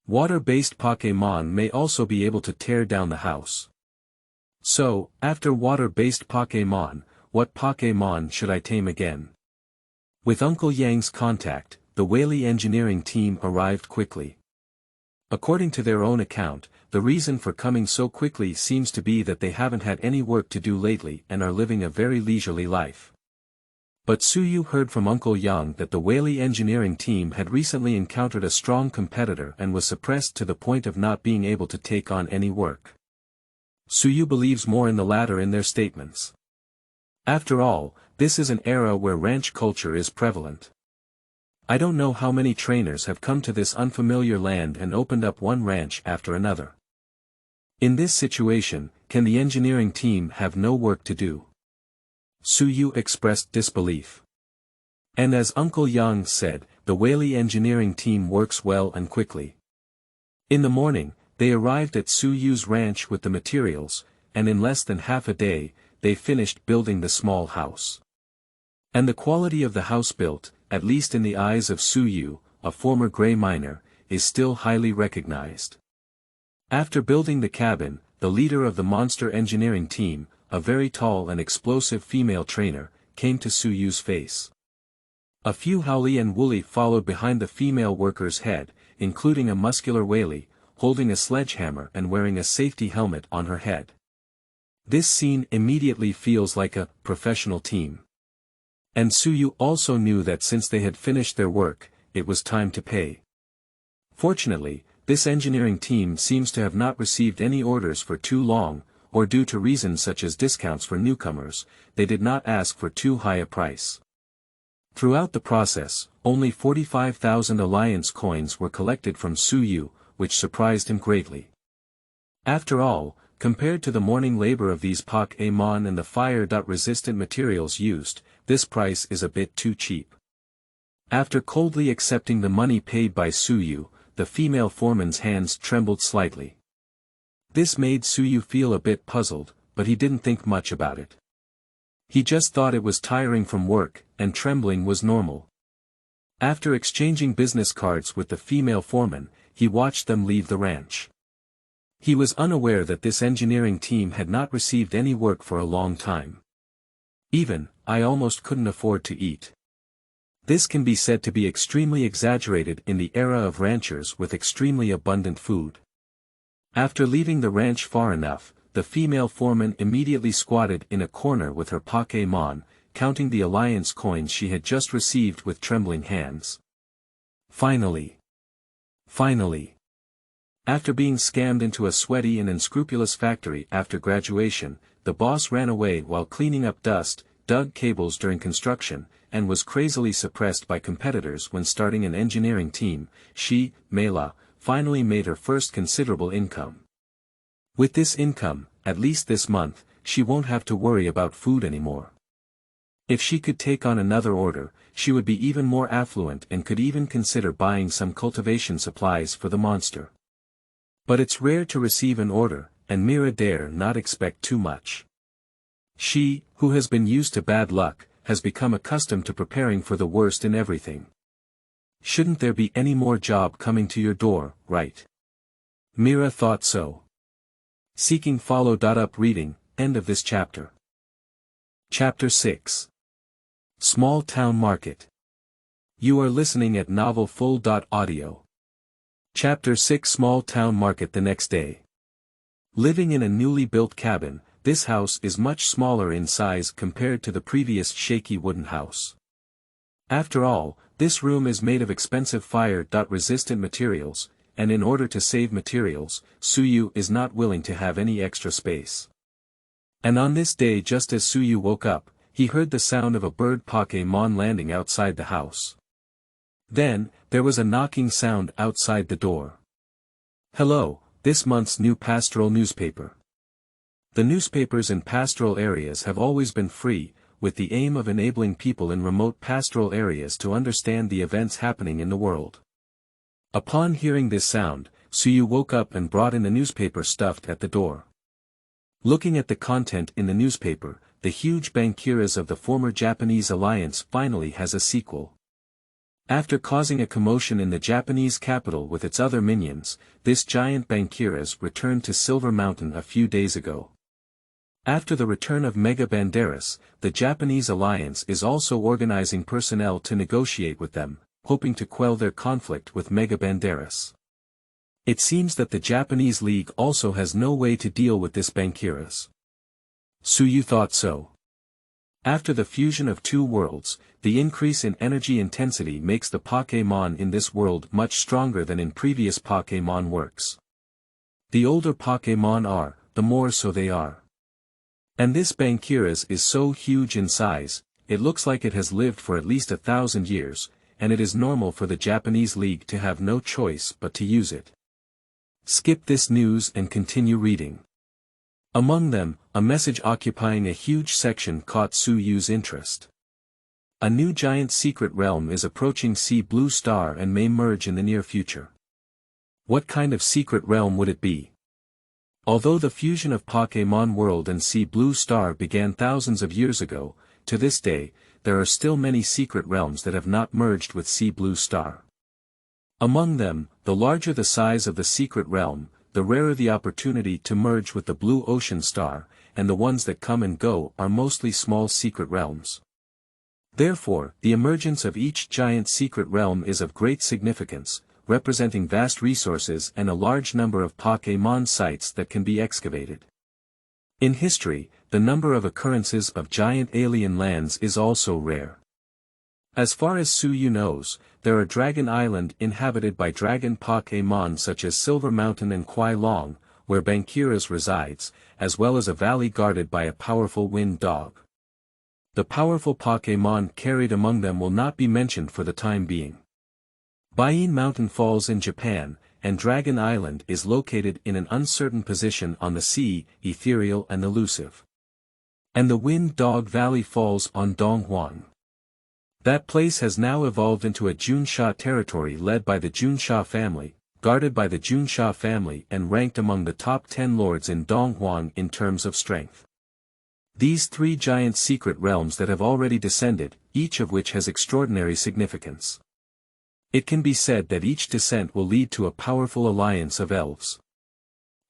Water-based Pokémon may also be able to tear down the house. So, after water-based Pokémon, what Pokémon should I tame again? With Uncle Yang's contact, the Whaley engineering team arrived quickly. According to their own account, the reason for coming so quickly seems to be that they haven't had any work to do lately and are living a very leisurely life. But Su Yu heard from Uncle Yang that the Whaley engineering team had recently encountered a strong competitor and was suppressed to the point of not being able to take on any work. Su Yu believes more in the latter in their statements. After all, this is an era where ranch culture is prevalent. I don't know how many trainers have come to this unfamiliar land and opened up one ranch after another. In this situation, can the engineering team have no work to do? Su Yu expressed disbelief. And as Uncle Yang said, the Whaley engineering team works well and quickly. In the morning, they arrived at Su Yu's ranch with the materials, and in less than half a day, they finished building the small house. And the quality of the house built, at least in the eyes of Su Yu, a former gray miner, is still highly recognized. After building the cabin, the leader of the monster engineering team, a very tall and explosive female trainer, came to Su Yu's face. A few Howley and Wooly followed behind the female worker's head, including a muscular Whaley, holding a sledgehammer and wearing a safety helmet on her head. This scene immediately feels like a professional team. And Su Yu also knew that since they had finished their work, it was time to pay. Fortunately, this engineering team seems to have not received any orders for too long, or due to reasons such as discounts for newcomers, they did not ask for too high a price. Throughout the process, only 45,000 alliance coins were collected from Su Yu, which surprised him greatly. After all, compared to the morning labor of these Pokémon and the fire-resistant materials used, this price is a bit too cheap. After coldly accepting the money paid by Su Yu, the female foreman's hands trembled slightly. This made Suyu feel a bit puzzled, but he didn't think much about it. He just thought it was tiring from work, and trembling was normal. After exchanging business cards with the female foreman, he watched them leave the ranch. He was unaware that this engineering team had not received any work for a long time. I almost couldn't afford to eat. This can be said to be extremely exaggerated in the era of ranchers with extremely abundant food. After leaving the ranch far enough, the female foreman immediately squatted in a corner with her Pokémon, counting the alliance coins she had just received with trembling hands. Finally. After being scammed into a sweaty and unscrupulous factory after graduation, the boss ran away while cleaning up dust, dug cables during construction, and was crazily suppressed by competitors when starting an engineering team. She, Mela, finally made her first considerable income. With this income, at least this month, she won't have to worry about food anymore. If she could take on another order, she would be even more affluent and could even consider buying some cultivation supplies for the monster. But it's rare to receive an order, and Mira dare not expect too much. She, who has been used to bad luck, has become accustomed to preparing for the worst in everything. Shouldn't there be any more job coming to your door, right? Mira thought so. Seeking follow-up reading, end of this chapter. Chapter 6. Small Town Market. You are listening at Novel Full. Audio. Chapter 6. Small Town Market. The next day. Living in a newly built cabin, this house is much smaller in size compared to the previous shaky wooden house. After all, this room is made of expensive fire-resistant materials, and in order to save materials, Suyu is not willing to have any extra space. And on this day, just as Suyu woke up, he heard the sound of a bird Pokémon landing outside the house. Then, there was a knocking sound outside the door. Hello, this month's new pastoral newspaper. The newspapers in pastoral areas have always been free, with the aim of enabling people in remote pastoral areas to understand the events happening in the world. Upon hearing this sound, Suyu woke up and brought in the newspaper stuffed at the door. Looking at the content in the newspaper, the huge bankiras of the former Japanese alliance finally has a sequel. After causing a commotion in the Japanese capital with its other minions, this giant bankiras returned to Silver Mountain a few days ago. After the return of Mega Banderas, the Japanese alliance is also organizing personnel to negotiate with them, hoping to quell their conflict with Mega Banderas. It seems that the Japanese League also has no way to deal with this bankiras. Suyu thought so. After the fusion of two worlds, the increase in energy intensity makes the Pokémon in this world much stronger than in previous Pokémon works. The older Pokémon are, the more so they are. And this bankiras is so huge in size, it looks like it has lived for at least 1,000 years, and it is normal for the Japanese League to have no choice but to use it. Skip this news and continue reading. Among them, a message occupying a huge section caught Suyu's interest. A new giant secret realm is approaching Sea Blue Star and may merge in the near future. What kind of secret realm would it be? Although the fusion of Pokémon World and Sea Blue Star began thousands of years ago, to this day, there are still many secret realms that have not merged with Sea Blue Star. Among them, the larger the size of the secret realm, the rarer the opportunity to merge with the Blue Ocean Star, and the ones that come and go are mostly small secret realms. Therefore, the emergence of each giant secret realm is of great significance, representing vast resources and a large number of Pokémon sites that can be excavated. In history, the number of occurrences of giant alien lands is also rare. As far as Suyu knows, there are Dragon Island inhabited by dragon Pokémon such as Silver Mountain and Kwai Long, where Bankiras resides, as well as a valley guarded by a powerful wind dog. The powerful Pokémon carried among them will not be mentioned for the time being. Baiyin Mountain falls in Japan, and Dragon Island is located in an uncertain position on the sea, ethereal and elusive. And the Wind Dog Valley falls on Donghuang. That place has now evolved into a Junsha territory led by the Junsha family, guarded by the Junsha family and ranked among the top 10 lords in Donghuang in terms of strength. These 3 giant secret realms that have already descended, each of which has extraordinary significance. It can be said that each descent will lead to a powerful alliance of elves.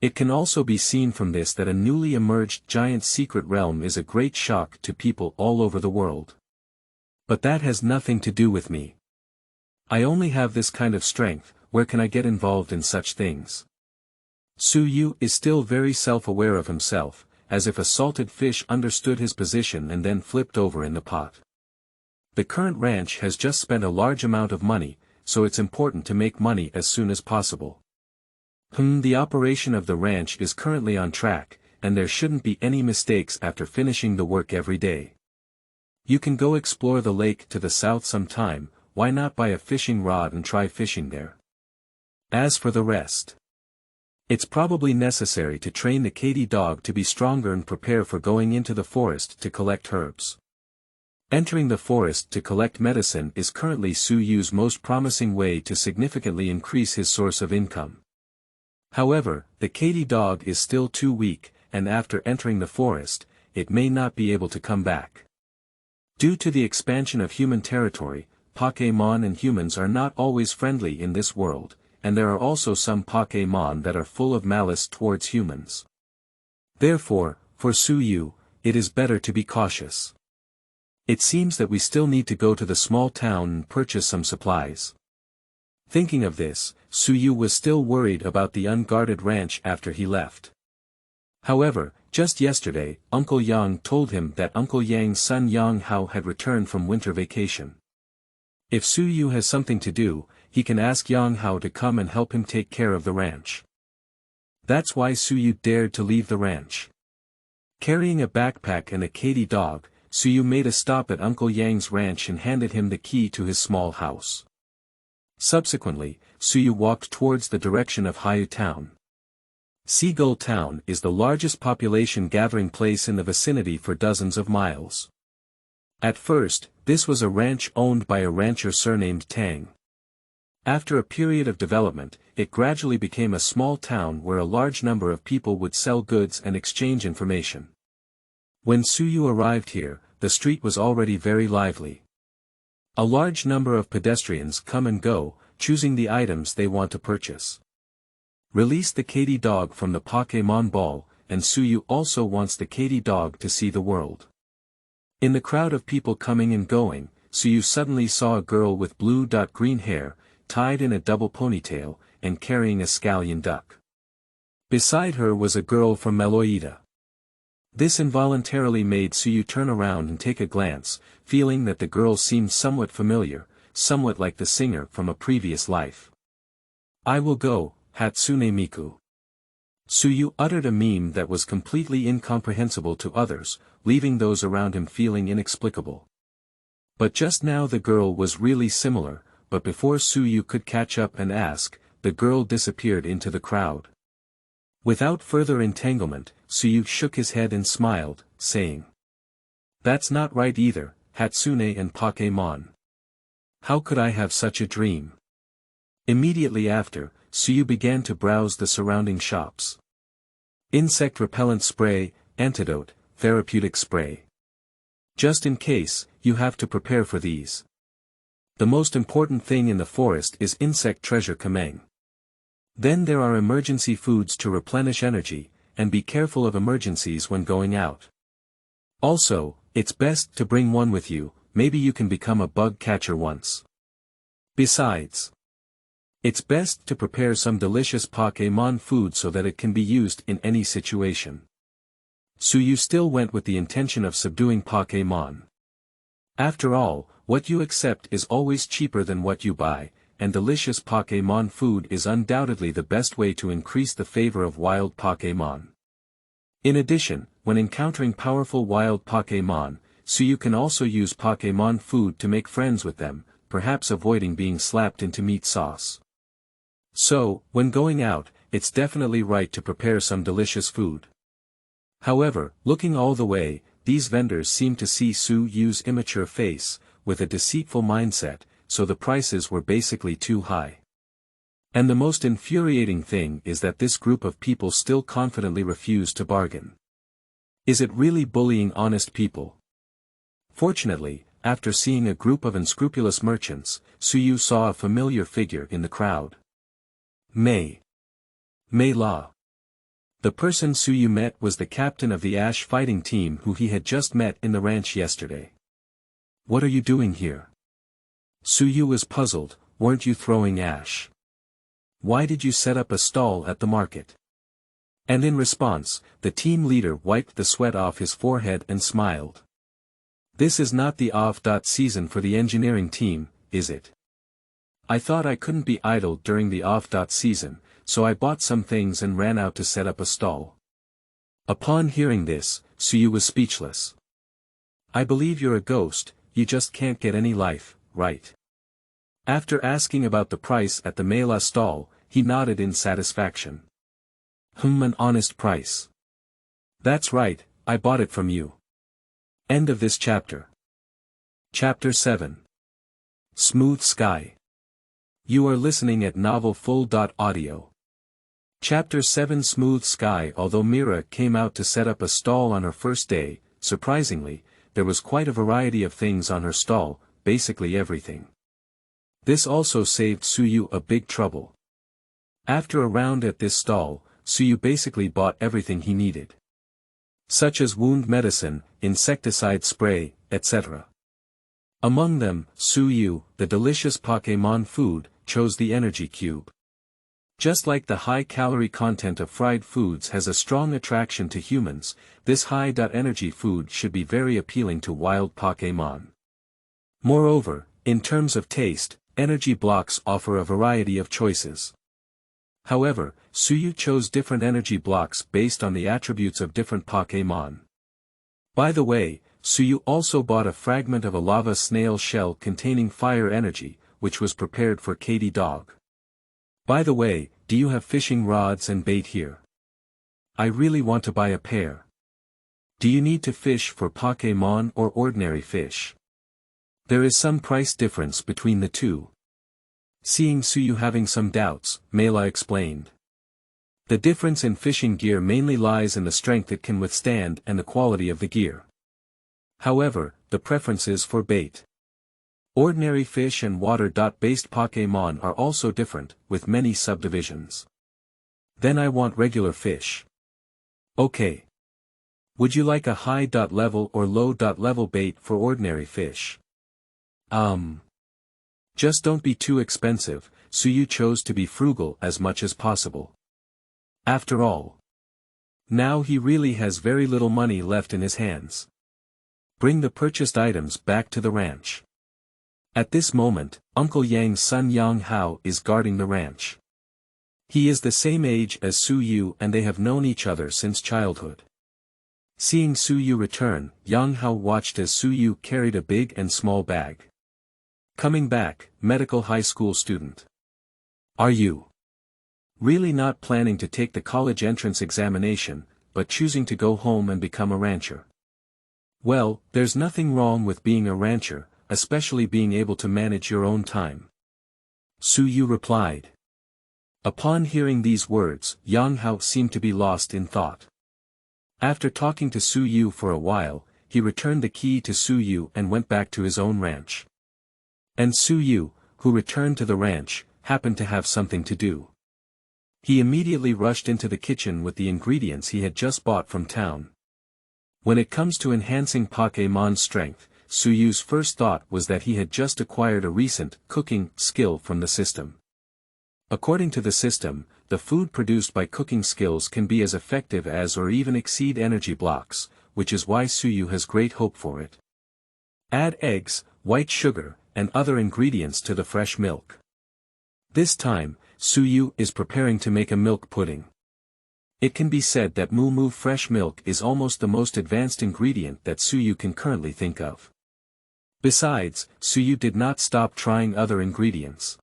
It can also be seen from this that a newly emerged giant secret realm is a great shock to people all over the world. But that has nothing to do with me. I only have this kind of strength, where can I get involved in such things? Su Yu is still very self-aware of himself, as if a salted fish understood his position and then flipped over in the pot. The current ranch has just spent a large amount of money, so it's important to make money as soon as possible. The operation of the ranch is currently on track, and there shouldn't be any mistakes after finishing the work every day. You can go explore the lake to the south sometime, why not buy a fishing rod and try fishing there? As for the rest, it's probably necessary to train the Katy dog to be stronger and prepare for going into the forest to collect herbs. Entering the forest to collect medicine is currently Su Yu's most promising way to significantly increase his source of income. However, the Katy dog is still too weak, and after entering the forest, it may not be able to come back. Due to the expansion of human territory, Pokémon and humans are not always friendly in this world, and there are also some Pokémon that are full of malice towards humans. Therefore, for Su Yu, it is better to be cautious. It seems that we still need to go to the small town and purchase some supplies. Thinking of this, Su Yu was still worried about the unguarded ranch after he left. However, just yesterday, Uncle Yang told him that Uncle Yang's son Yang Hao had returned from winter vacation. If Su Yu has something to do, he can ask Yang Hao to come and help him take care of the ranch. That's why Su Yu dared to leave the ranch. Carrying a backpack and a Katy dog, Su Yu made a stop at Uncle Yang's ranch and handed him the key to his small house. Subsequently, Su Yu walked towards the direction of Haiyu Town. Seagull Town is the largest population gathering place in the vicinity for dozens of miles. At first, this was a ranch owned by a rancher surnamed Tang. After a period of development, it gradually became a small town where a large number of people would sell goods and exchange information. When Su Yu arrived here, the street was already very lively. A large number of pedestrians come and go, choosing the items they want to purchase. Release the Katy dog from the Pokémon ball, and Su Yu also wants the Katy dog to see the world. In the crowd of people coming and going, Su Yu suddenly saw a girl with blue-green hair, tied in a double ponytail, and carrying a scallion duck. Beside her was a girl from Meloida. This involuntarily made Su Yu turn around and take a glance, feeling that the girl seemed somewhat familiar, somewhat like the singer from a previous life. I will go, Hatsune Miku. Su Yu uttered a meme that was completely incomprehensible to others, leaving those around him feeling inexplicable. But just now the girl was really similar, but before Su Yu could catch up and ask, the girl disappeared into the crowd. Without further entanglement, Su Yu shook his head and smiled, saying, "That's not right either, Hatsune and Pokémon. How could I have such a dream?" Immediately after, Su Yu began to browse the surrounding shops. Insect repellent spray, antidote, therapeutic spray. Just in case, you have to prepare for these. The most important thing in the forest is insect treasure kameng. Then there are emergency foods to replenish energy, and be careful of emergencies when going out. Also, it's best to bring one with you, maybe you can become a bug catcher once. Besides, it's best to prepare some delicious Pokémon food so that it can be used in any situation. Su Yu still went with the intention of subduing Pokémon. After all, what you accept is always cheaper than what you buy, and delicious Pokémon food is undoubtedly the best way to increase the favor of wild Pokémon. In addition, when encountering powerful wild Pokémon, Su Yu can also use Pokémon food to make friends with them, perhaps avoiding being slapped into meat sauce. So, when going out, it's definitely right to prepare some delicious food. However, looking all the way, these vendors seem to see Su Yu's immature face, with a deceitful mindset, so the prices were basically too high. And the most infuriating thing is that this group of people still confidently refuse to bargain. Is it really bullying honest people? Fortunately, after seeing a group of unscrupulous merchants, Suyu saw a familiar figure in the crowd. Mei La. The person Suyu met was the captain of the Ash fighting team who he had just met in the ranch yesterday. What are you doing here? Suyu was puzzled. Weren't you throwing ash? Why did you set up a stall at the market? And in response, the team leader wiped the sweat off his forehead and smiled. This is not the off-season for the engineering team, is it? I thought I couldn't be idle during the off-season, so I bought some things and ran out to set up a stall. Upon hearing this, Suyu was speechless. I believe you're a ghost, you just can't get any life, right? After asking about the price at the Mei La stall, he nodded in satisfaction. An honest price. That's right, I bought it from you. End of this chapter. Chapter 7. Smooth Sky. You are listening at novelfull.audio. Chapter 7 Smooth Sky. Although Mira came out to set up a stall on her first day, surprisingly, there was quite a variety of things on her stall, basically everything. This also saved Suyu a big trouble. After a round at this stall, Suyu basically bought everything he needed. Such as wound medicine, insecticide spray, etc. Among them, Suyu, the delicious Pokémon food, chose the energy cube. Just like the high-calorie content of fried foods has a strong attraction to humans, this high-energy food should be very appealing to wild Pokémon. Moreover, in terms of taste, energy blocks offer a variety of choices. However, Suyu chose different energy blocks based on the attributes of different Pokémon. By the way, Suyu also bought a fragment of a lava snail shell containing fire energy, which was prepared for Katie Dog. By the way, do you have fishing rods and bait here? I really want to buy a pair. Do you need to fish for Pokémon or ordinary fish? There is some price difference between the two. Seeing Suyu having some doubts, Mei La explained. The difference in fishing gear mainly lies in the strength it can withstand and the quality of the gear. However, the preference is for bait. Ordinary fish and water-based Pokémon are also different, with many subdivisions. Then I want regular fish. Okay. Would you like a high-level or low-level bait for ordinary fish? Just don't be too expensive. Suyu chose to be frugal as much as possible. After all, now he really has very little money left in his hands. Bring the purchased items back to the ranch. At this moment, Uncle Yang's son Yang Hao is guarding the ranch. He is the same age as Suyu and they have known each other since childhood. Seeing Suyu return, Yang Hao watched as Suyu carried a big and small bag. Coming back, medical high school student. Are you really not planning to take the college entrance examination, but choosing to go home and become a rancher? Well, there's nothing wrong with being a rancher, especially being able to manage your own time. Suyu replied. Upon hearing these words, Yang Hao seemed to be lost in thought. After talking to Suyu for a while, he returned the key to Suyu and went back to his own ranch. And Suyu, who returned to the ranch, happened to have something to do. He immediately rushed into the kitchen with the ingredients he had just bought from town. When it comes to enhancing Pokémon's strength, Suyu's first thought was that he had just acquired a recent cooking skill from the system. According to the system, the food produced by cooking skills can be as effective as or even exceed energy blocks, which is why Suyu has great hope for it. Add eggs, white sugar, and other ingredients to the fresh milk. This time, Suyu is preparing to make a milk pudding. It can be said that Moo fresh milk is almost the most advanced ingredient that Suyu can currently think of. Besides, Suyu did not stop trying other ingredients.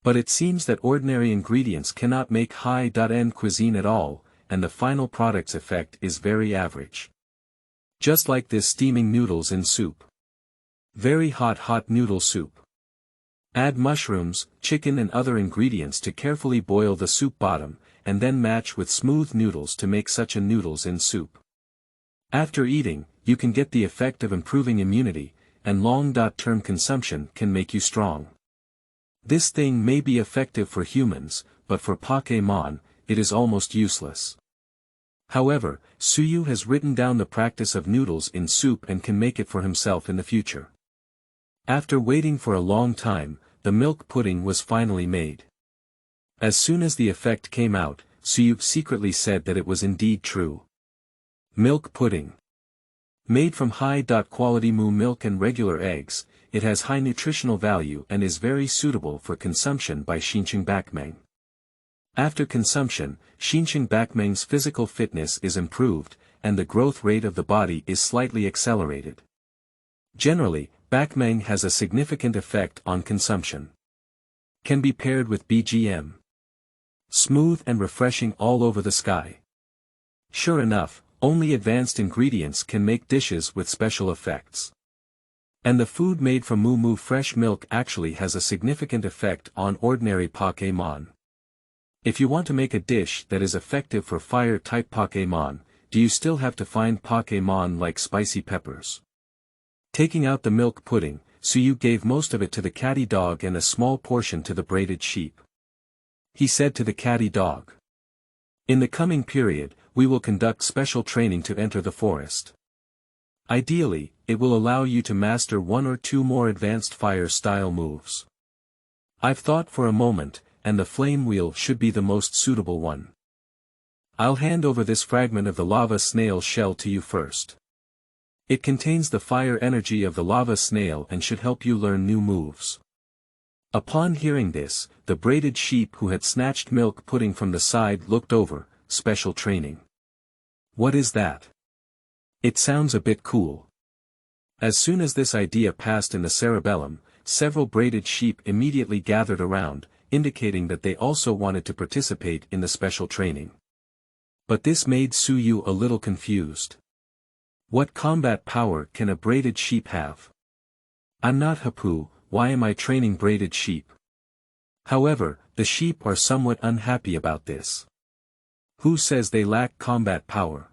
But it seems that ordinary ingredients cannot make high-end cuisine at all, and the final product's effect is very average. Just like this steaming noodles in soup. Very hot noodle soup. Add mushrooms, chicken and other ingredients to carefully boil the soup bottom, and then match with smooth noodles to make such a noodles in soup. After eating, you can get the effect of improving immunity, and long-term consumption can make you strong. This thing may be effective for humans, but for Pokémon, it is almost useless. However, Suyu has written down the practice of noodles in soup and can make it for himself in the future. After waiting for a long time, the milk pudding was finally made. As soon as the effect came out, Suyu secretly said that it was indeed true. Milk pudding. Made from high-quality moo milk and regular eggs, it has high nutritional value and is very suitable for consumption by Xinqiangbakmeng. After consumption, Xinqiangbakmeng's physical fitness is improved, and the growth rate of the body is slightly accelerated. Generally, Bakmeng has a significant effect on consumption. Can be paired with BGM. Smooth and refreshing all over the sky. Sure enough, only advanced ingredients can make dishes with special effects. And the food made from moo fresh milk actually has a significant effect on ordinary Pokémon. If you want to make a dish that is effective for fire-type Pokémon, do you still have to find Pokémon like spicy peppers? Taking out the milk pudding, Suyu gave most of it to the catty dog and a small portion to the braided sheep. He said to the catty dog, "In the coming period, we will conduct special training to enter the forest. Ideally, it will allow you to master one or two more advanced fire-style moves. I've thought for a moment, and the flame wheel should be the most suitable one. I'll hand over this fragment of the lava snail shell to you first. It contains the fire energy of the lava snail and should help you learn new moves." Upon hearing this, the braided sheep who had snatched milk pudding from the side looked over. Special training. What is that? It sounds a bit cool. As soon as this idea passed in the cerebellum, several braided sheep immediately gathered around, indicating that they also wanted to participate in the special training. But this made Suyu a little confused. What combat power can a braided sheep have? I'm not Hapu, why am I training braided sheep? However, the sheep are somewhat unhappy about this. Who says they lack combat power?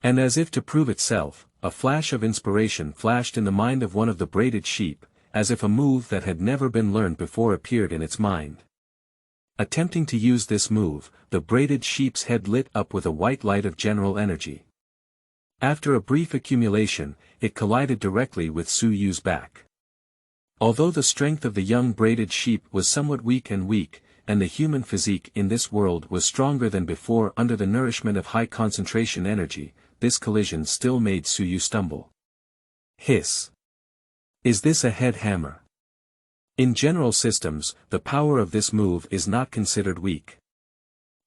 And as if to prove itself, a flash of inspiration flashed in the mind of one of the braided sheep, as if a move that had never been learned before appeared in its mind. Attempting to use this move, the braided sheep's head lit up with a white light of general energy. After a brief accumulation, it collided directly with Suyu's back. Although the strength of the young braided sheep was somewhat weak, and the human physique in this world was stronger than before under the nourishment of high concentration energy, this collision still made Suyu stumble. Hiss. Is this a head hammer? In general systems, the power of this move is not considered weak.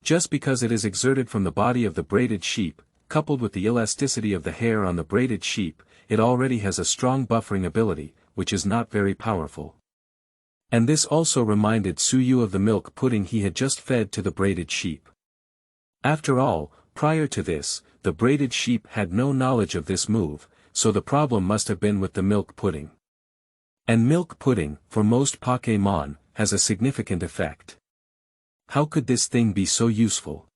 Just because it is exerted from the body of the braided sheep, coupled with the elasticity of the hair on the braided sheep, it already has a strong buffering ability, which is not very powerful. And this also reminded Suyu of the milk pudding he had just fed to the braided sheep. After all, prior to this, the braided sheep had no knowledge of this move, so the problem must have been with the milk pudding. And milk pudding, for most Pokémon, has a significant effect. How could this thing be so useful?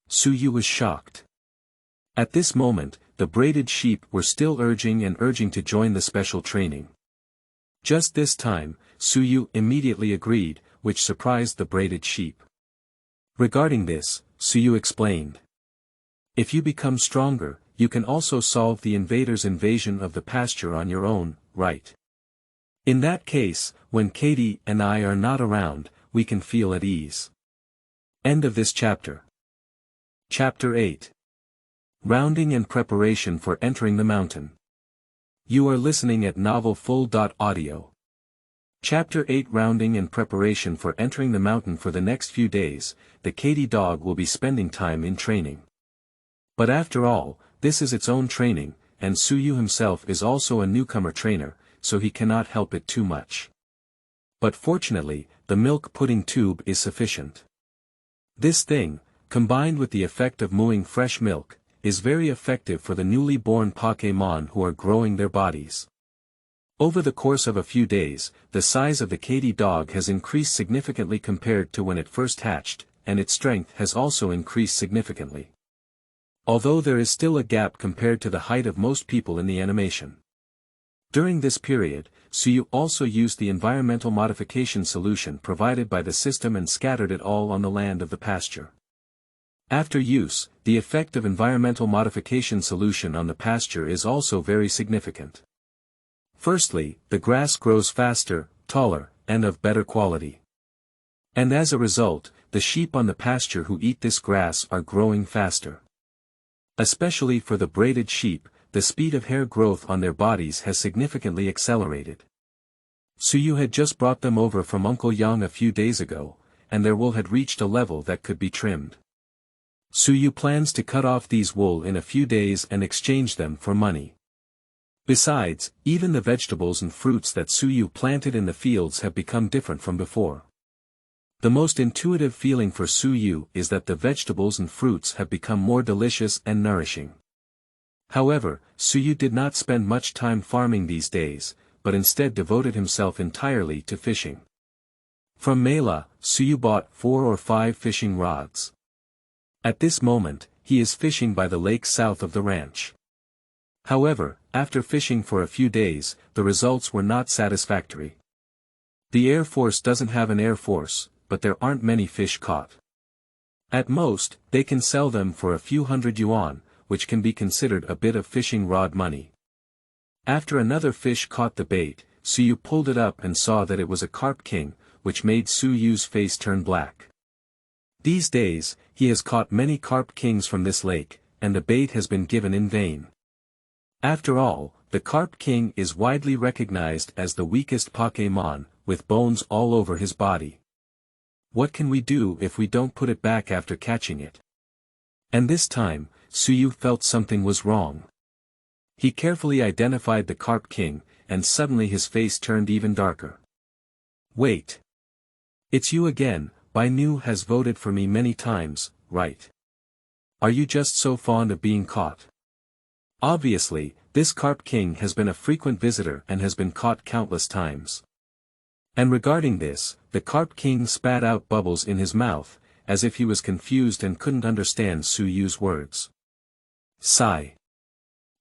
Suyu was shocked. At this moment, the braided sheep were still urging to join the special training. Just this time, Suyu immediately agreed, which surprised the braided sheep. Regarding this, Suyu explained. If you become stronger, you can also solve the invader's invasion of the pasture on your own, right? In that case, when Katie and I are not around, we can feel at ease. End of this chapter. Chapter 8. Rounding and Preparation for Entering the Mountain. You are listening at novelfull.audio. Chapter 8 Rounding and Preparation for Entering the Mountain. For the next few days, the Katy dog will be spending time in training. But after all, this is its own training, and Suyu himself is also a newcomer trainer, so he cannot help it too much. But fortunately, the milk pudding tube is sufficient. This thing, combined with the effect of mooing fresh milk, is very effective for the newly born Pokémon who are growing their bodies. Over the course of a few days, the size of the Katy dog has increased significantly compared to when it first hatched, and its strength has also increased significantly. Although there is still a gap compared to the height of most people in the animation. During this period, Suyu also used the environmental modification solution provided by the system and scattered it all on the land of the pasture. After use, the effect of environmental modification solution on the pasture is also very significant. Firstly, the grass grows faster, taller, and of better quality. And as a result, the sheep on the pasture who eat this grass are growing faster. Especially for the braided sheep, the speed of hair growth on their bodies has significantly accelerated. Suyu had just brought them over from Uncle Yang a few days ago, and their wool had reached a level that could be trimmed. Suyu plans to cut off these wool in a few days and exchange them for money. Besides, even the vegetables and fruits that Suyu planted in the fields have become different from before. The most intuitive feeling for Suyu is that the vegetables and fruits have become more delicious and nourishing. However, Suyu did not spend much time farming these days, but instead devoted himself entirely to fishing. From Mela, Suyu bought 4 or 5 fishing rods. At this moment, he is fishing by the lake south of the ranch. However, after fishing for a few days, the results were not satisfactory. The Air Force doesn't have an Air Force, but there aren't many fish caught. At most, they can sell them for a few hundred yuan, which can be considered a bit of fishing rod money. After another fish caught the bait, Suyu pulled it up and saw that it was a carp king, which made Suyu's face turn black. These days, he has caught many carp kings from this lake, and the bait has been given in vain. After all, the carp king is widely recognized as the weakest Pokémon, with bones all over his body. What can we do if we don't put it back after catching it? And this time, Suyu felt something was wrong. He carefully identified the carp king, and suddenly his face turned even darker. Wait. It's you again. Bainu has voted for me many times, right? Are you just so fond of being caught? Obviously, this carp king has been a frequent visitor and has been caught countless times. And regarding this, the carp king spat out bubbles in his mouth, as if he was confused and couldn't understand Suyu's words. Sigh.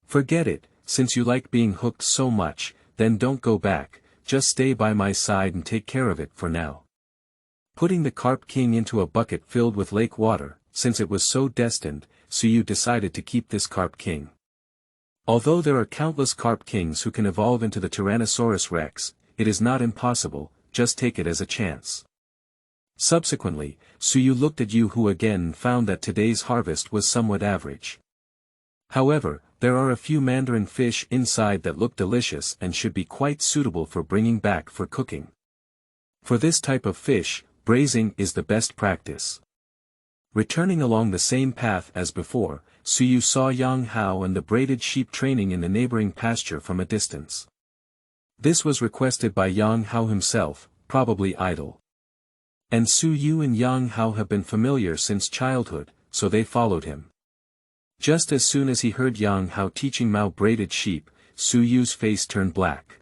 Forget it, since you like being hooked so much, then don't go back, just stay by my side and take care of it for now. Putting the carp king into a bucket filled with lake water, since it was so destined, Suyu decided to keep this carp king. Although there are countless carp kings who can evolve into the Tyrannosaurus Rex, it is not impossible, just take it as a chance. Subsequently, Suyu looked at Yu-Hu again and found that today's harvest was somewhat average. However, there are a few mandarin fish inside that look delicious and should be quite suitable for bringing back for cooking. For this type of fish, braising is the best practice. Returning along the same path as before, Suyu saw Yang Hao and the braided sheep training in the neighboring pasture from a distance. This was requested by Yang Hao himself, probably idle. And Suyu and Yang Hao have been familiar since childhood, so they followed him. Just as soon as he heard Yang Hao teaching Mao braided sheep, Suyu's face turned black.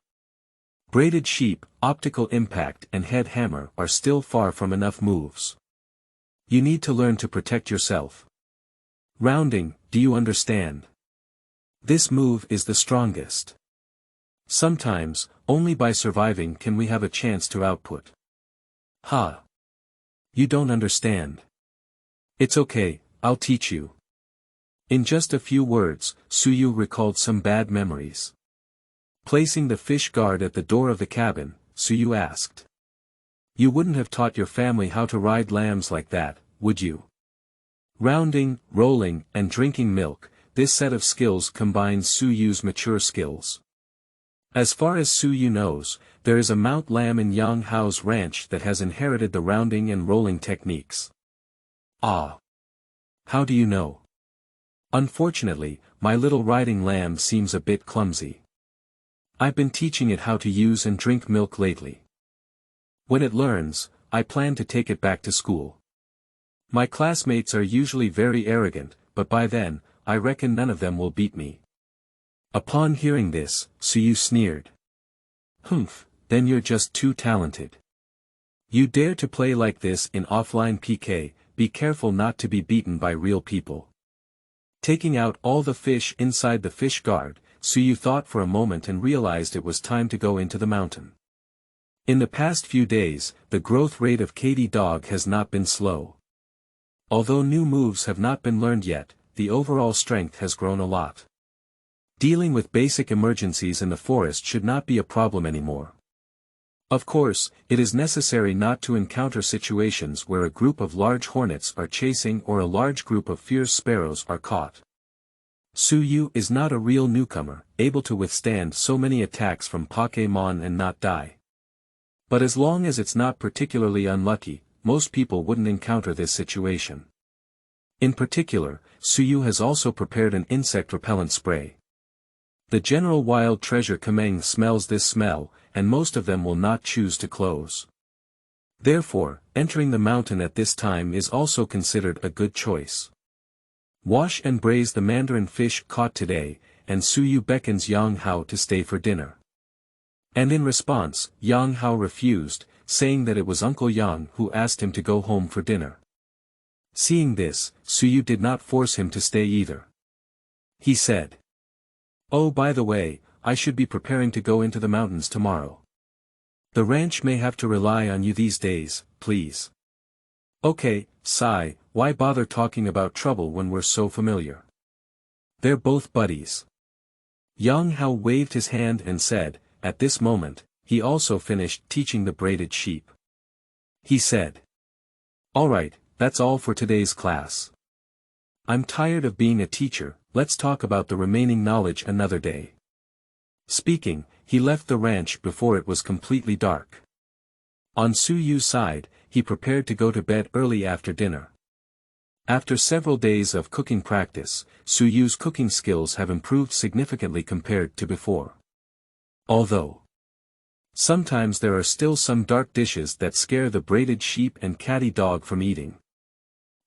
Braided sheep, optical impact and head hammer are still far from enough moves. You need to learn to protect yourself. Rounding, do you understand? This move is the strongest. Sometimes, only by surviving can we have a chance to output. Ha! You don't understand. It's okay, I'll teach you. In just a few words, Suyu recalled some bad memories. Placing the fish guard at the door of the cabin, Suyu asked. You wouldn't have taught your family how to ride lambs like that, would you? Rounding, rolling, and drinking milk, this set of skills combines Suyu's mature skills. As far as Suyu knows, there is a Mount Lamb in Yang Hao's ranch that has inherited the rounding and rolling techniques. Ah! How do you know? Unfortunately, my little riding lamb seems a bit clumsy. I've been teaching it how to use and drink milk lately. When it learns, I plan to take it back to school. My classmates are usually very arrogant, but by then, I reckon none of them will beat me. Upon hearing this, Suyu sneered. Humph, then you're just too talented. You dare to play like this in offline PK, be careful not to be beaten by real people. Taking out all the fish inside the fish guard, Suyu thought for a moment and realized it was time to go into the mountain. In the past few days, the growth rate of KD Dog has not been slow. Although new moves have not been learned yet, the overall strength has grown a lot. Dealing with basic emergencies in the forest should not be a problem anymore. Of course, it is necessary not to encounter situations where a group of large hornets are chasing or a large group of fierce sparrows are caught. Suyu is not a real newcomer, able to withstand so many attacks from Pokémon and not die. But as long as it's not particularly unlucky, most people wouldn't encounter this situation. In particular, Suyu has also prepared an insect repellent spray. The general wild treasure Kameng smells this smell, and most of them will not choose to close. Therefore, entering the mountain at this time is also considered a good choice. Wash and braise the mandarin fish caught today, and Suyu beckons Yang Hao to stay for dinner. And in response, Yang Hao refused, saying that it was Uncle Yang who asked him to go home for dinner. Seeing this, Suyu did not force him to stay either. He said, "Oh, by the way, I should be preparing to go into the mountains tomorrow. The ranch may have to rely on you these days, please." "Okay, Sai, why bother talking about trouble when we're so familiar? They're both buddies." Yang Hao waved his hand and said, at this moment, he also finished teaching the braided sheep. He said, "Alright, that's all for today's class. I'm tired of being a teacher, let's talk about the remaining knowledge another day." Speaking, he left the ranch before it was completely dark. On Suyu's side, he prepared to go to bed early after dinner. After several days of cooking practice, Suyu's cooking skills have improved significantly compared to before. Although sometimes there are still some dark dishes that scare the braided sheep and catty dog from eating.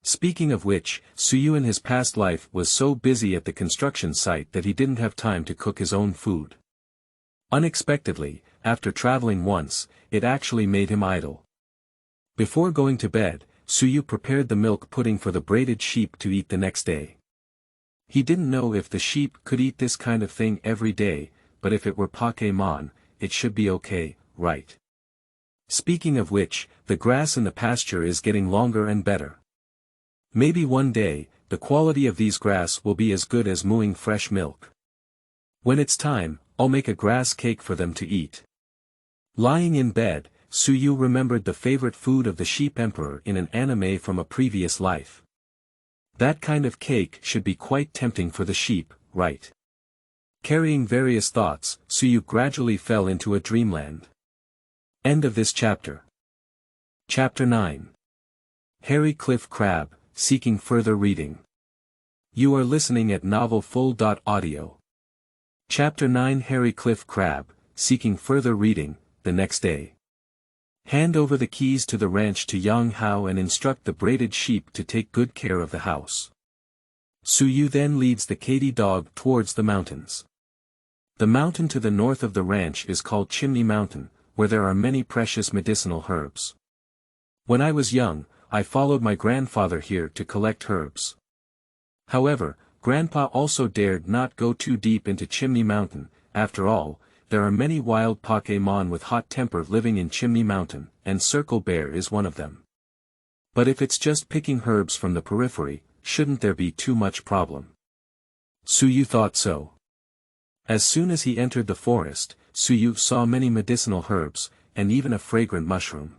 Speaking of which, Suyu in his past life was so busy at the construction site that he didn't have time to cook his own food. Unexpectedly, after traveling once, it actually made him idle. Before going to bed, Suyu prepared the milk pudding for the braided sheep to eat the next day. He didn't know if the sheep could eat this kind of thing every day, but if it were Pokémon, it should be okay, right? Speaking of which, the grass in the pasture is getting longer and better. Maybe one day, the quality of these grass will be as good as mooing fresh milk. When it's time, I'll make a grass cake for them to eat. Lying in bed, Suyu remembered the favorite food of the sheep emperor in an anime from a previous life. That kind of cake should be quite tempting for the sheep, right? Carrying various thoughts, Suyu gradually fell into a dreamland. End of this chapter. Chapter 9. Hairy Cliff Crab, Seeking Further Reading. You are listening at novelfull.audio. Chapter 9 Hairy Cliff Crab, Seeking Further Reading, the next day. Hand over the keys to the ranch to Yang Hao and instruct the braided sheep to take good care of the house. Suyu then leads the KD dog towards the mountains. The mountain to the north of the ranch is called Chimney Mountain, where there are many precious medicinal herbs. When I was young, I followed my grandfather here to collect herbs. However, Grandpa also dared not go too deep into Chimney Mountain. After all, there are many wild Pokémon with hot temper living in Chimney Mountain, and Circle Bear is one of them. But if it's just picking herbs from the periphery, shouldn't there be too much problem? Suyu thought so. As soon as he entered the forest, Suyu saw many medicinal herbs, and even a fragrant mushroom.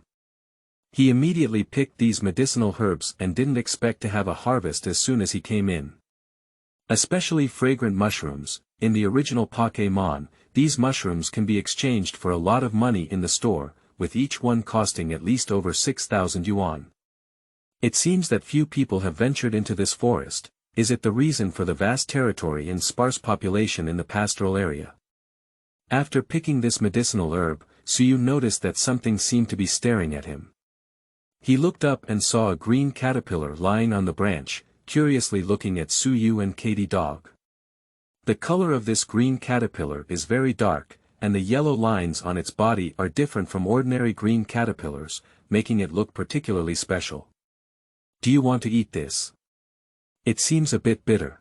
He immediately picked these medicinal herbs and didn't expect to have a harvest as soon as he came in. Especially fragrant mushrooms, in the original Pokémon, these mushrooms can be exchanged for a lot of money in the store, with each one costing at least over 6,000 yuan. It seems that few people have ventured into this forest. Is it the reason for the vast territory and sparse population in the pastoral area? After picking this medicinal herb, Suyu noticed that something seemed to be staring at him. He looked up and saw a green caterpillar lying on the branch, curiously looking at Suyu and KD dog. The color of this green caterpillar is very dark, and the yellow lines on its body are different from ordinary green caterpillars, making it look particularly special. Do you want to eat this? It seems a bit bitter.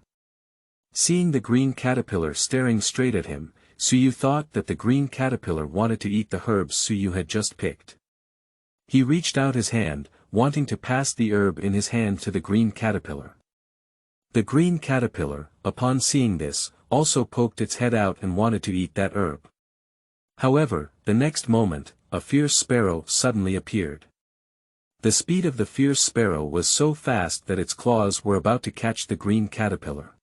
Seeing the green caterpillar staring straight at him, Suyu thought that the green caterpillar wanted to eat the herbs Suyu had just picked. He reached out his hand, wanting to pass the herb in his hand to the green caterpillar. The green caterpillar, upon seeing this, also poked its head out and wanted to eat that herb. However, the next moment, a fierce sparrow suddenly appeared. The speed of the fierce sparrow was so fast that its claws were about to catch the green caterpillar.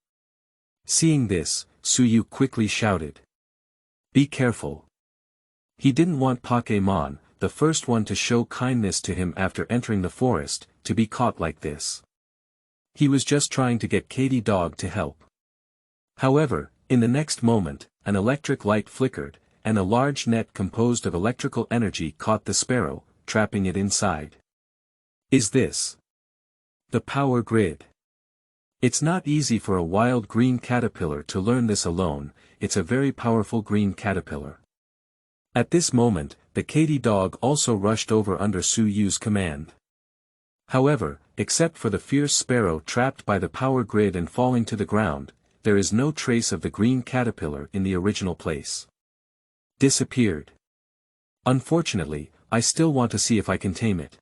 Seeing this, Suyu quickly shouted, "Be careful." He didn't want Pokémon, the first one to show kindness to him after entering the forest, to be caught like this. He was just trying to get Katy Dog to help. However, in the next moment, an electric light flickered, and a large net composed of electrical energy caught the sparrow, trapping it inside. Is this the power grid? It's not easy for a wild green caterpillar to learn this alone. It's a very powerful green caterpillar. At this moment, the Katy Dog also rushed over under Suyu's command. However, except for the fierce sparrow trapped by the power grid and falling to the ground, there is no trace of the green caterpillar in the original place. Disappeared. Unfortunately, I still want to see if I can tame it.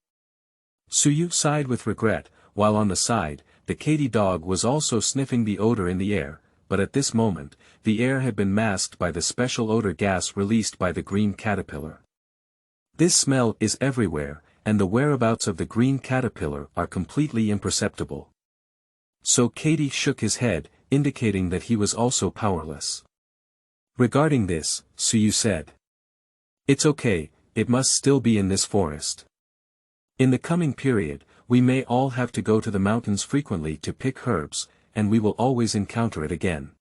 Suyu sighed with regret, while on the side, the Katy Dog was also sniffing the odor in the air, but at this moment, the air had been masked by the special odor gas released by the green caterpillar. This smell is everywhere, and the whereabouts of the green caterpillar are completely imperceptible. So Katy shook his head, indicating that he was also powerless. Regarding this, Suyu said, "It's okay, it must still be in this forest. In the coming period, we may all have to go to the mountains frequently to pick herbs, and we will always encounter it again."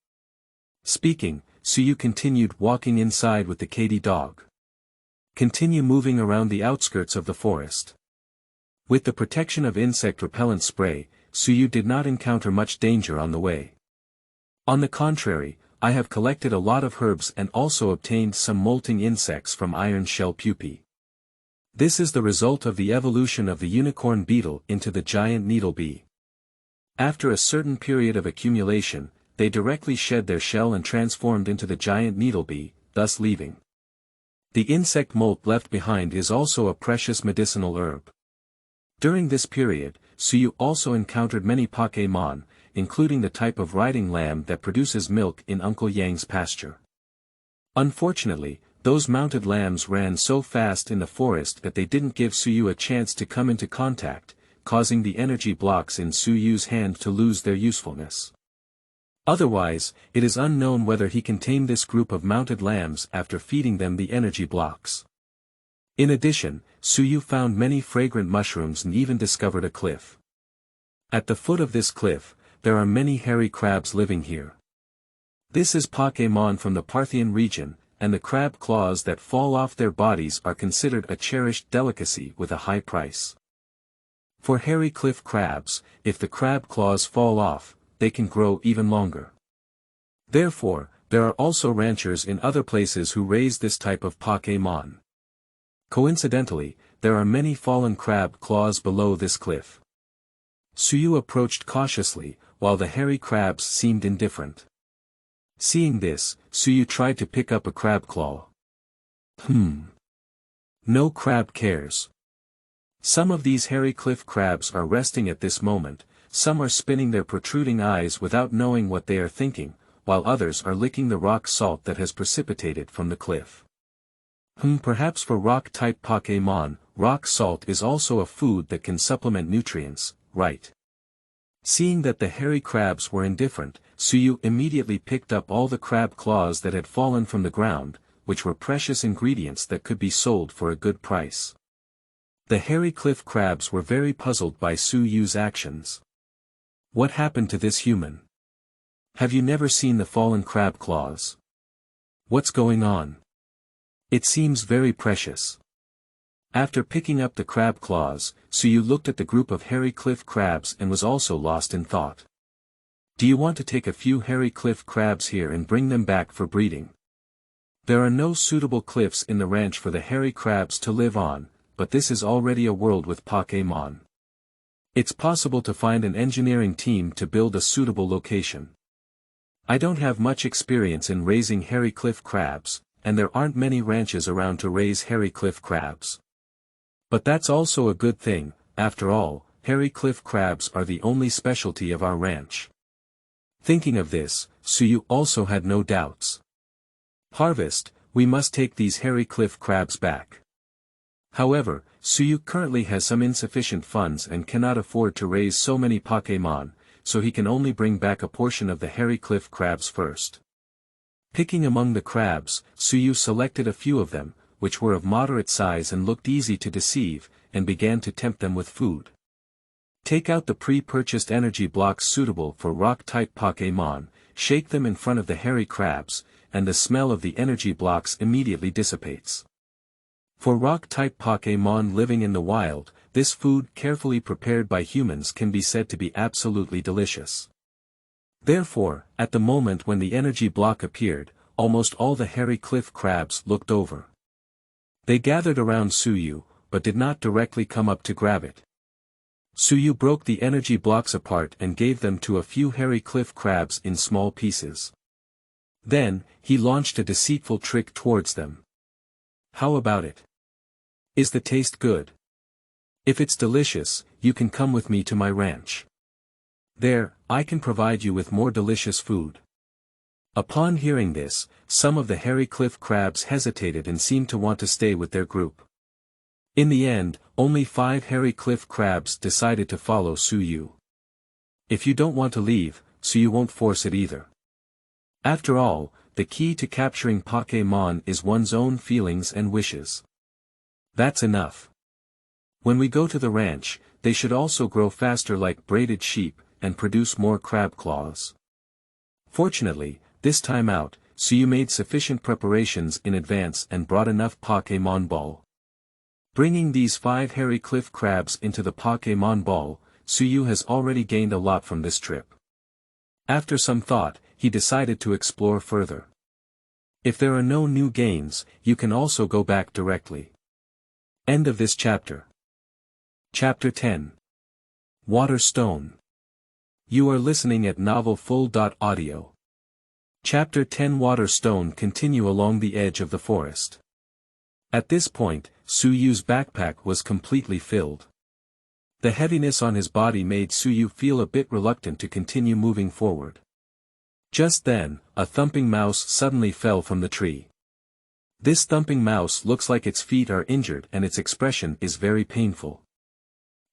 Speaking, Suyu continued walking inside with the Katy Dog. Continue moving around the outskirts of the forest. With the protection of insect repellent spray, Suyu did not encounter much danger on the way. On the contrary, I have collected a lot of herbs and also obtained some molting insects from iron shell pupae. This is the result of the evolution of the unicorn beetle into the giant needlebee. After a certain period of accumulation, they directly shed their shell and transformed into the giant needlebee, thus leaving. The insect molt left behind is also a precious medicinal herb. During this period, Suyu also encountered many Pokémon, including the type of riding lamb that produces milk in Uncle Yang's pasture. Unfortunately, those mounted lambs ran so fast in the forest that they didn't give Suyu a chance to come into contact, causing the energy blocks in Suyu's hand to lose their usefulness. Otherwise, it is unknown whether he can tame this group of mounted lambs after feeding them the energy blocks. In addition, Suyu found many fragrant mushrooms and even discovered a cliff. At the foot of this cliff, there are many hairy crabs living here. This is Pokémon from the Parthian region, and the crab claws that fall off their bodies are considered a cherished delicacy with a high price. For hairy cliff crabs, if the crab claws fall off, they can grow even longer. Therefore, there are also ranchers in other places who raise this type of Pokémon. Coincidentally, there are many fallen crab claws below this cliff. Suyu approached cautiously, while the hairy crabs seemed indifferent. Seeing this, Suyu tried to pick up a crab claw. No crab cares. Some of these hairy cliff crabs are resting at this moment, some are spinning their protruding eyes without knowing what they are thinking, while others are licking the rock salt that has precipitated from the cliff. Perhaps for rock-type Pokémon, rock salt is also a food that can supplement nutrients, right? Seeing that the hairy crabs were indifferent, Suyu immediately picked up all the crab claws that had fallen from the ground, which were precious ingredients that could be sold for a good price. The hairy cliff crabs were very puzzled by Suyu's actions. What happened to this human? Have you never seen the fallen crab claws? What's going on? It seems very precious. After picking up the crab claws, Suyu looked at the group of hairy cliff crabs and was also lost in thought. Do you want to take a few hairy cliff crabs here and bring them back for breeding? There are no suitable cliffs in the ranch for the hairy crabs to live on, but this is already a world with Pokémon. It's possible to find an engineering team to build a suitable location. I don't have much experience in raising hairy cliff crabs, and there aren't many ranches around to raise hairy cliff crabs. But that's also a good thing. After all, hairy cliff crabs are the only specialty of our ranch. Thinking of this, Suyu also had no doubts. Harvest, we must take these hairy cliff crabs back. However, Suyu currently has some insufficient funds and cannot afford to raise so many Pokémon, so he can only bring back a portion of the hairy cliff crabs first. Picking among the crabs, Suyu selected a few of them, which were of moderate size and looked easy to deceive, and began to tempt them with food. Take out the pre-purchased energy blocks suitable for rock-type Pokémon, shake them in front of the hairy crabs, and the smell of the energy blocks immediately dissipates. For rock-type Pokémon living in the wild, this food carefully prepared by humans can be said to be absolutely delicious. Therefore, at the moment when the energy block appeared, almost all the hairy cliff crabs looked over. They gathered around Suyu, but did not directly come up to grab it. Suyu broke the energy blocks apart and gave them to a few hairy cliff crabs in small pieces. Then, he launched a deceitful trick towards them. How about it? Is the taste good? If it's delicious, you can come with me to my ranch. There, I can provide you with more delicious food. Upon hearing this, some of the hairy cliff crabs hesitated and seemed to want to stay with their group. In the end, only 5 hairy cliff crabs decided to follow Suyu. If you don't want to leave, Suyu won't force it either. After all, the key to capturing Pokémon is one's own feelings and wishes. That's enough. When we go to the ranch, they should also grow faster like braided sheep, and produce more crab claws. Fortunately, this time out, Suyu made sufficient preparations in advance and brought enough Pokémon Ball. Bringing these 5 hairy cliff crabs into the Pokémon Ball, Suyu has already gained a lot from this trip. After some thought, he decided to explore further. If there are no new gains, you can also go back directly. End of this chapter. Chapter 10. Water Stone. You are listening at novelfull.audio. Chapter 10. Water Stone. Continue along the edge of the forest. At this point, Suyu's backpack was completely filled. The heaviness on his body made Suyu feel a bit reluctant to continue moving forward. Just then, a thumping mouse suddenly fell from the tree. This thumping mouse looks like its feet are injured and its expression is very painful.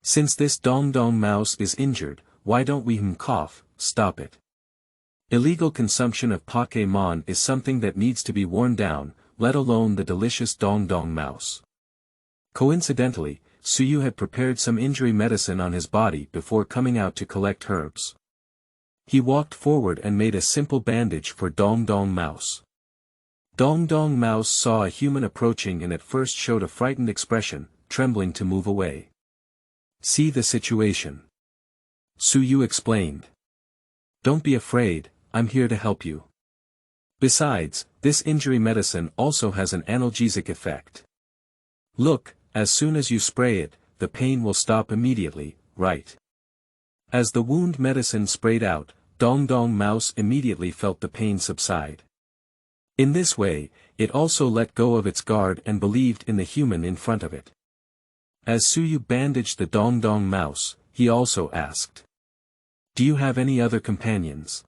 Since this Donghuang mouse is injured, why don't we cough, stop it. Illegal consumption of Pokémon is something that needs to be worn down, let alone the delicious Donghuang mouse. Coincidentally, Suyu had prepared some injury medicine on his body before coming out to collect herbs. He walked forward and made a simple bandage for Donghuang mouse. Donghuang mouse saw a human approaching and at first showed a frightened expression, trembling to move away. See the situation. Suyu explained. Don't be afraid, I'm here to help you. Besides, this injury medicine also has an analgesic effect. Look, as soon as you spray it, the pain will stop immediately, right? As the wound medicine sprayed out, Donghuang mouse immediately felt the pain subside. In this way, it also let go of its guard and believed in the human in front of it. As Suyu bandaged the Donghuang mouse, he also asked. Do you have any other companions?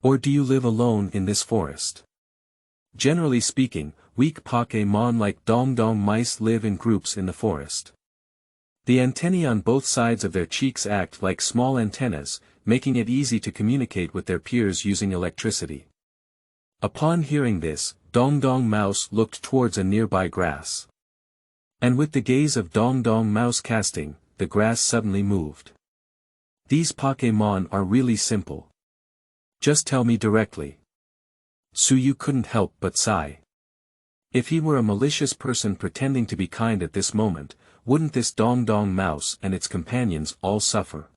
Or do you live alone in this forest? Generally speaking, weak Pokémon like Donghuang mice live in groups in the forest. The antennae on both sides of their cheeks act like small antennas, making it easy to communicate with their peers using electricity. Upon hearing this, Donghuang mouse looked towards a nearby grass. And with the gaze of Donghuang mouse casting, the grass suddenly moved. These Pokémon are really simple. Just tell me directly. Suyu couldn't help but sigh. If he were a malicious person pretending to be kind at this moment, wouldn't this Donghuang mouse and its companions all suffer?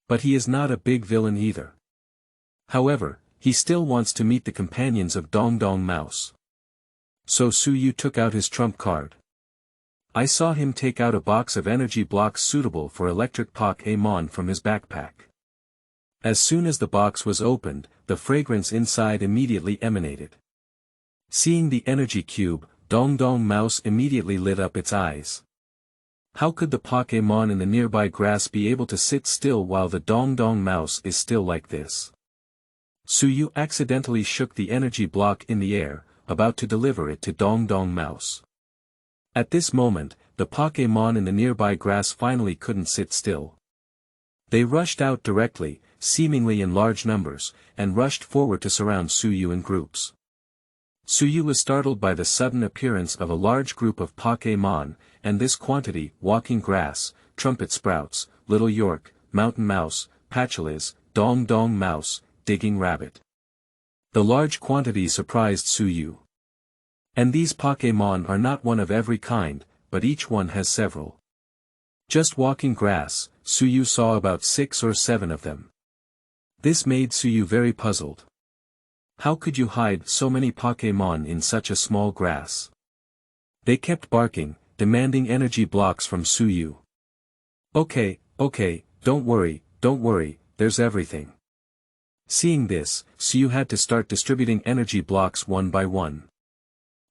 But he is not a big villain either. However, he still wants to meet the companions of Donghuang mouse. So Suyu took out his trump card. I saw him take out a box of energy blocks suitable for electric Pokémon from his backpack. As soon as the box was opened, the fragrance inside immediately emanated. Seeing the energy cube, Donghuang Mouse immediately lit up its eyes. How could the Pokémon in the nearby grass be able to sit still while the Donghuang Mouse is still like this? Suyu accidentally shook the energy block in the air, about to deliver it to Donghuang Mouse. At this moment, the Pokémon in the nearby grass finally couldn't sit still. They rushed out directly, seemingly in large numbers, and rushed forward to surround Suyu in groups. Suyu was startled by the sudden appearance of a large group of Pokémon, and this quantity: walking grass, trumpet sprouts, little York, mountain mouse, Patchouli, Donghuang Mouse, digging rabbit. The large quantity surprised Suyu. And these Pokémon are not one of every kind, but each one has several. Just walking grass, Suyu saw about 6 or 7 of them. This made Suyu very puzzled. How could you hide so many Pokémon in such a small grass? They kept barking, demanding energy blocks from Suyu. Okay, don't worry, there's everything. Seeing this, Suyu had to start distributing energy blocks one by one.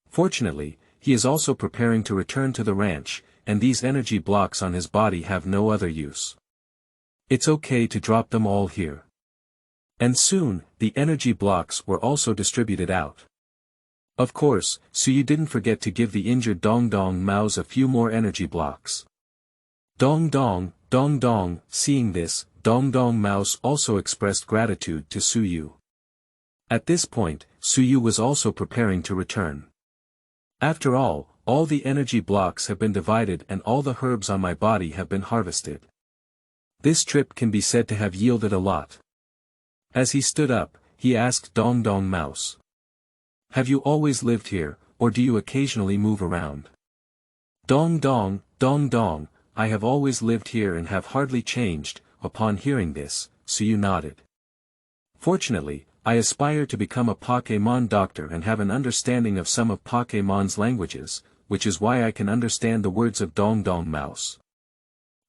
Fortunately, he is also preparing to return to the ranch, and these energy blocks on his body have no other use. It's okay to drop them all here. And soon, the energy blocks were also distributed out. Of course, Suyu didn't forget to give the injured Donghuang Mouse a few more energy blocks. Dong, seeing this, Donghuang Mouse also expressed gratitude to Suyu. At this point, Suyu was also preparing to return. After all the energy blocks have been divided and all the herbs on my body have been harvested. This trip can be said to have yielded a lot. As he stood up, he asked Donghuang Mouse. Have you always lived here, or do you occasionally move around? Dong, I have always lived here and have hardly changed. Upon hearing this, Suyu nodded. Fortunately, I aspire to become a Pokémon doctor and have an understanding of some of Pokémon's languages, which is why I can understand the words of Donghuang Mouse.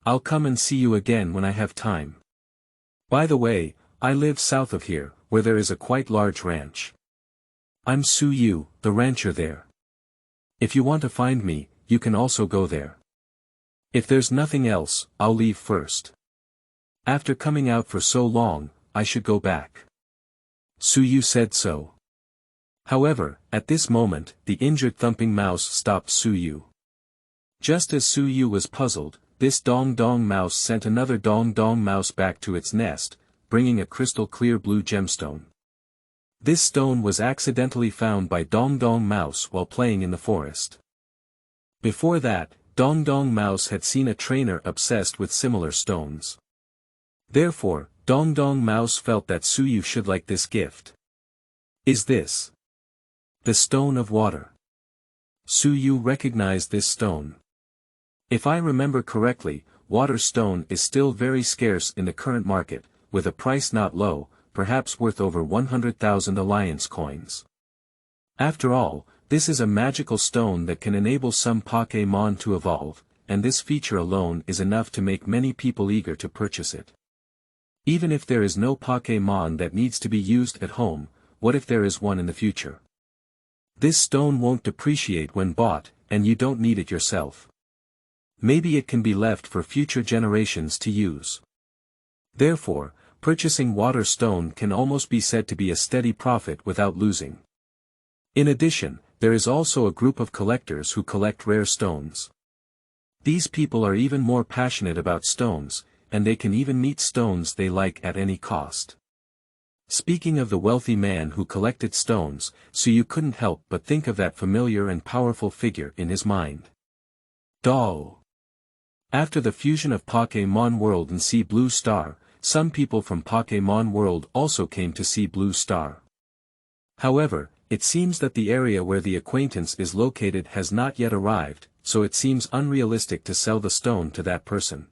I'll come and see you again when I have time. By the way, I live south of here, where there is a quite large ranch. I'm Suyu, the rancher there. If you want to find me, you can also go there. If there's nothing else, I'll leave first. After coming out for so long, I should go back. Suyu said so. However, at this moment, the injured thumping mouse stopped Suyu. Just as Suyu was puzzled, this Donghuang Mouse sent another Donghuang Mouse back to its nest, bringing a crystal clear blue gemstone. This stone was accidentally found by Donghuang Mouse while playing in the forest. Before that, Donghuang Mouse had seen a trainer obsessed with similar stones. Therefore, Donghuang Mouse felt that Suyu should like this gift. Is this the stone of water? Suyu recognized this stone. If I remember correctly, water stone is still very scarce in the current market, with a price not low, perhaps worth over 100,000 alliance coins. After all, this is a magical stone that can enable some Pokémon to evolve, and this feature alone is enough to make many people eager to purchase it. Even if there is no Pokémon that needs to be used at home, what if there is one in the future? This stone won't depreciate when bought, and you don't need it yourself. Maybe it can be left for future generations to use. Therefore, purchasing water stone can almost be said to be a steady profit without losing. In addition, there is also a group of collectors who collect rare stones. These people are even more passionate about stones, and they can even meet stones they like at any cost. Speaking of the wealthy man who collected stones, Suyu couldn't help but think of that familiar and powerful figure in his mind. Dao. After the fusion of Pokémon World and Sea Blue Star, some people from Pokémon World also came to see Blue Star. However, it seems that the area where the acquaintance is located has not yet arrived, so it seems unrealistic to sell the stone to that person.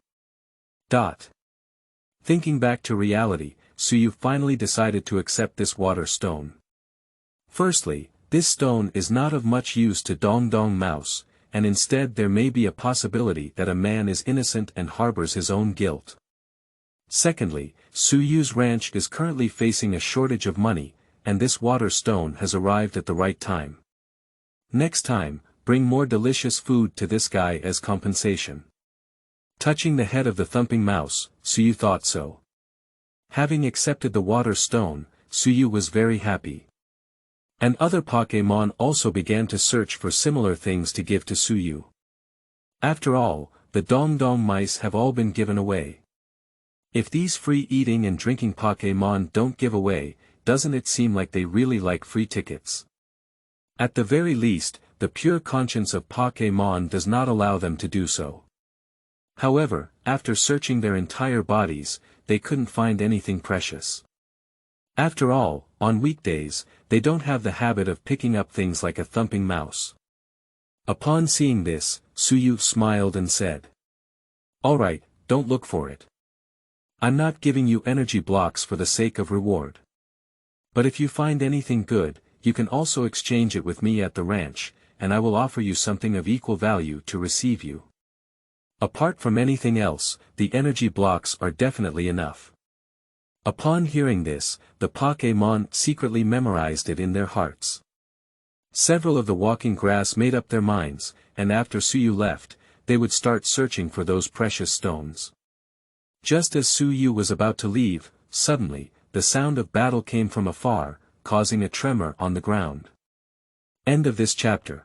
Thinking back to reality, Suyu finally decided to accept this water stone. Firstly, This stone is not of much use to Donghuang mouse, and instead there may be a possibility that a man is innocent and harbors his own guilt. Secondly, Su Yu's ranch is currently facing a shortage of money, and this water stone has arrived at the right time. Next time, bring more delicious food to this guy as compensation. Touching the head of the thumping mouse, Su Yu thought so. Having accepted the water stone, Su Yu was very happy. And other Pokémon also began to search for similar things to give to Su Yu. After all, the Donghuang mice have all been given away. If these free eating and drinking Pokémon don't give away, doesn't it seem like they really like free tickets? At the very least, the pure conscience of Pokémon does not allow them to do so. However, after searching their entire bodies, they couldn't find anything precious. After all, on weekdays, they don't have the habit of picking up things like a thumping mouse. Upon seeing this, Su Yu smiled and said, "Alright, don't look for it. I'm not giving you energy blocks for the sake of reward. But if you find anything good, you can also exchange it with me at the ranch, and I will offer you something of equal value to receive you. Apart from anything else, the energy blocks are definitely enough." Upon hearing this, the Pokémon secretly memorized it in their hearts. Several of the walking grass made up their minds, and after Su Yu left, they would start searching for those precious stones. Just as Su Yu was about to leave, suddenly, the sound of battle came from afar, causing a tremor on the ground. End of this chapter.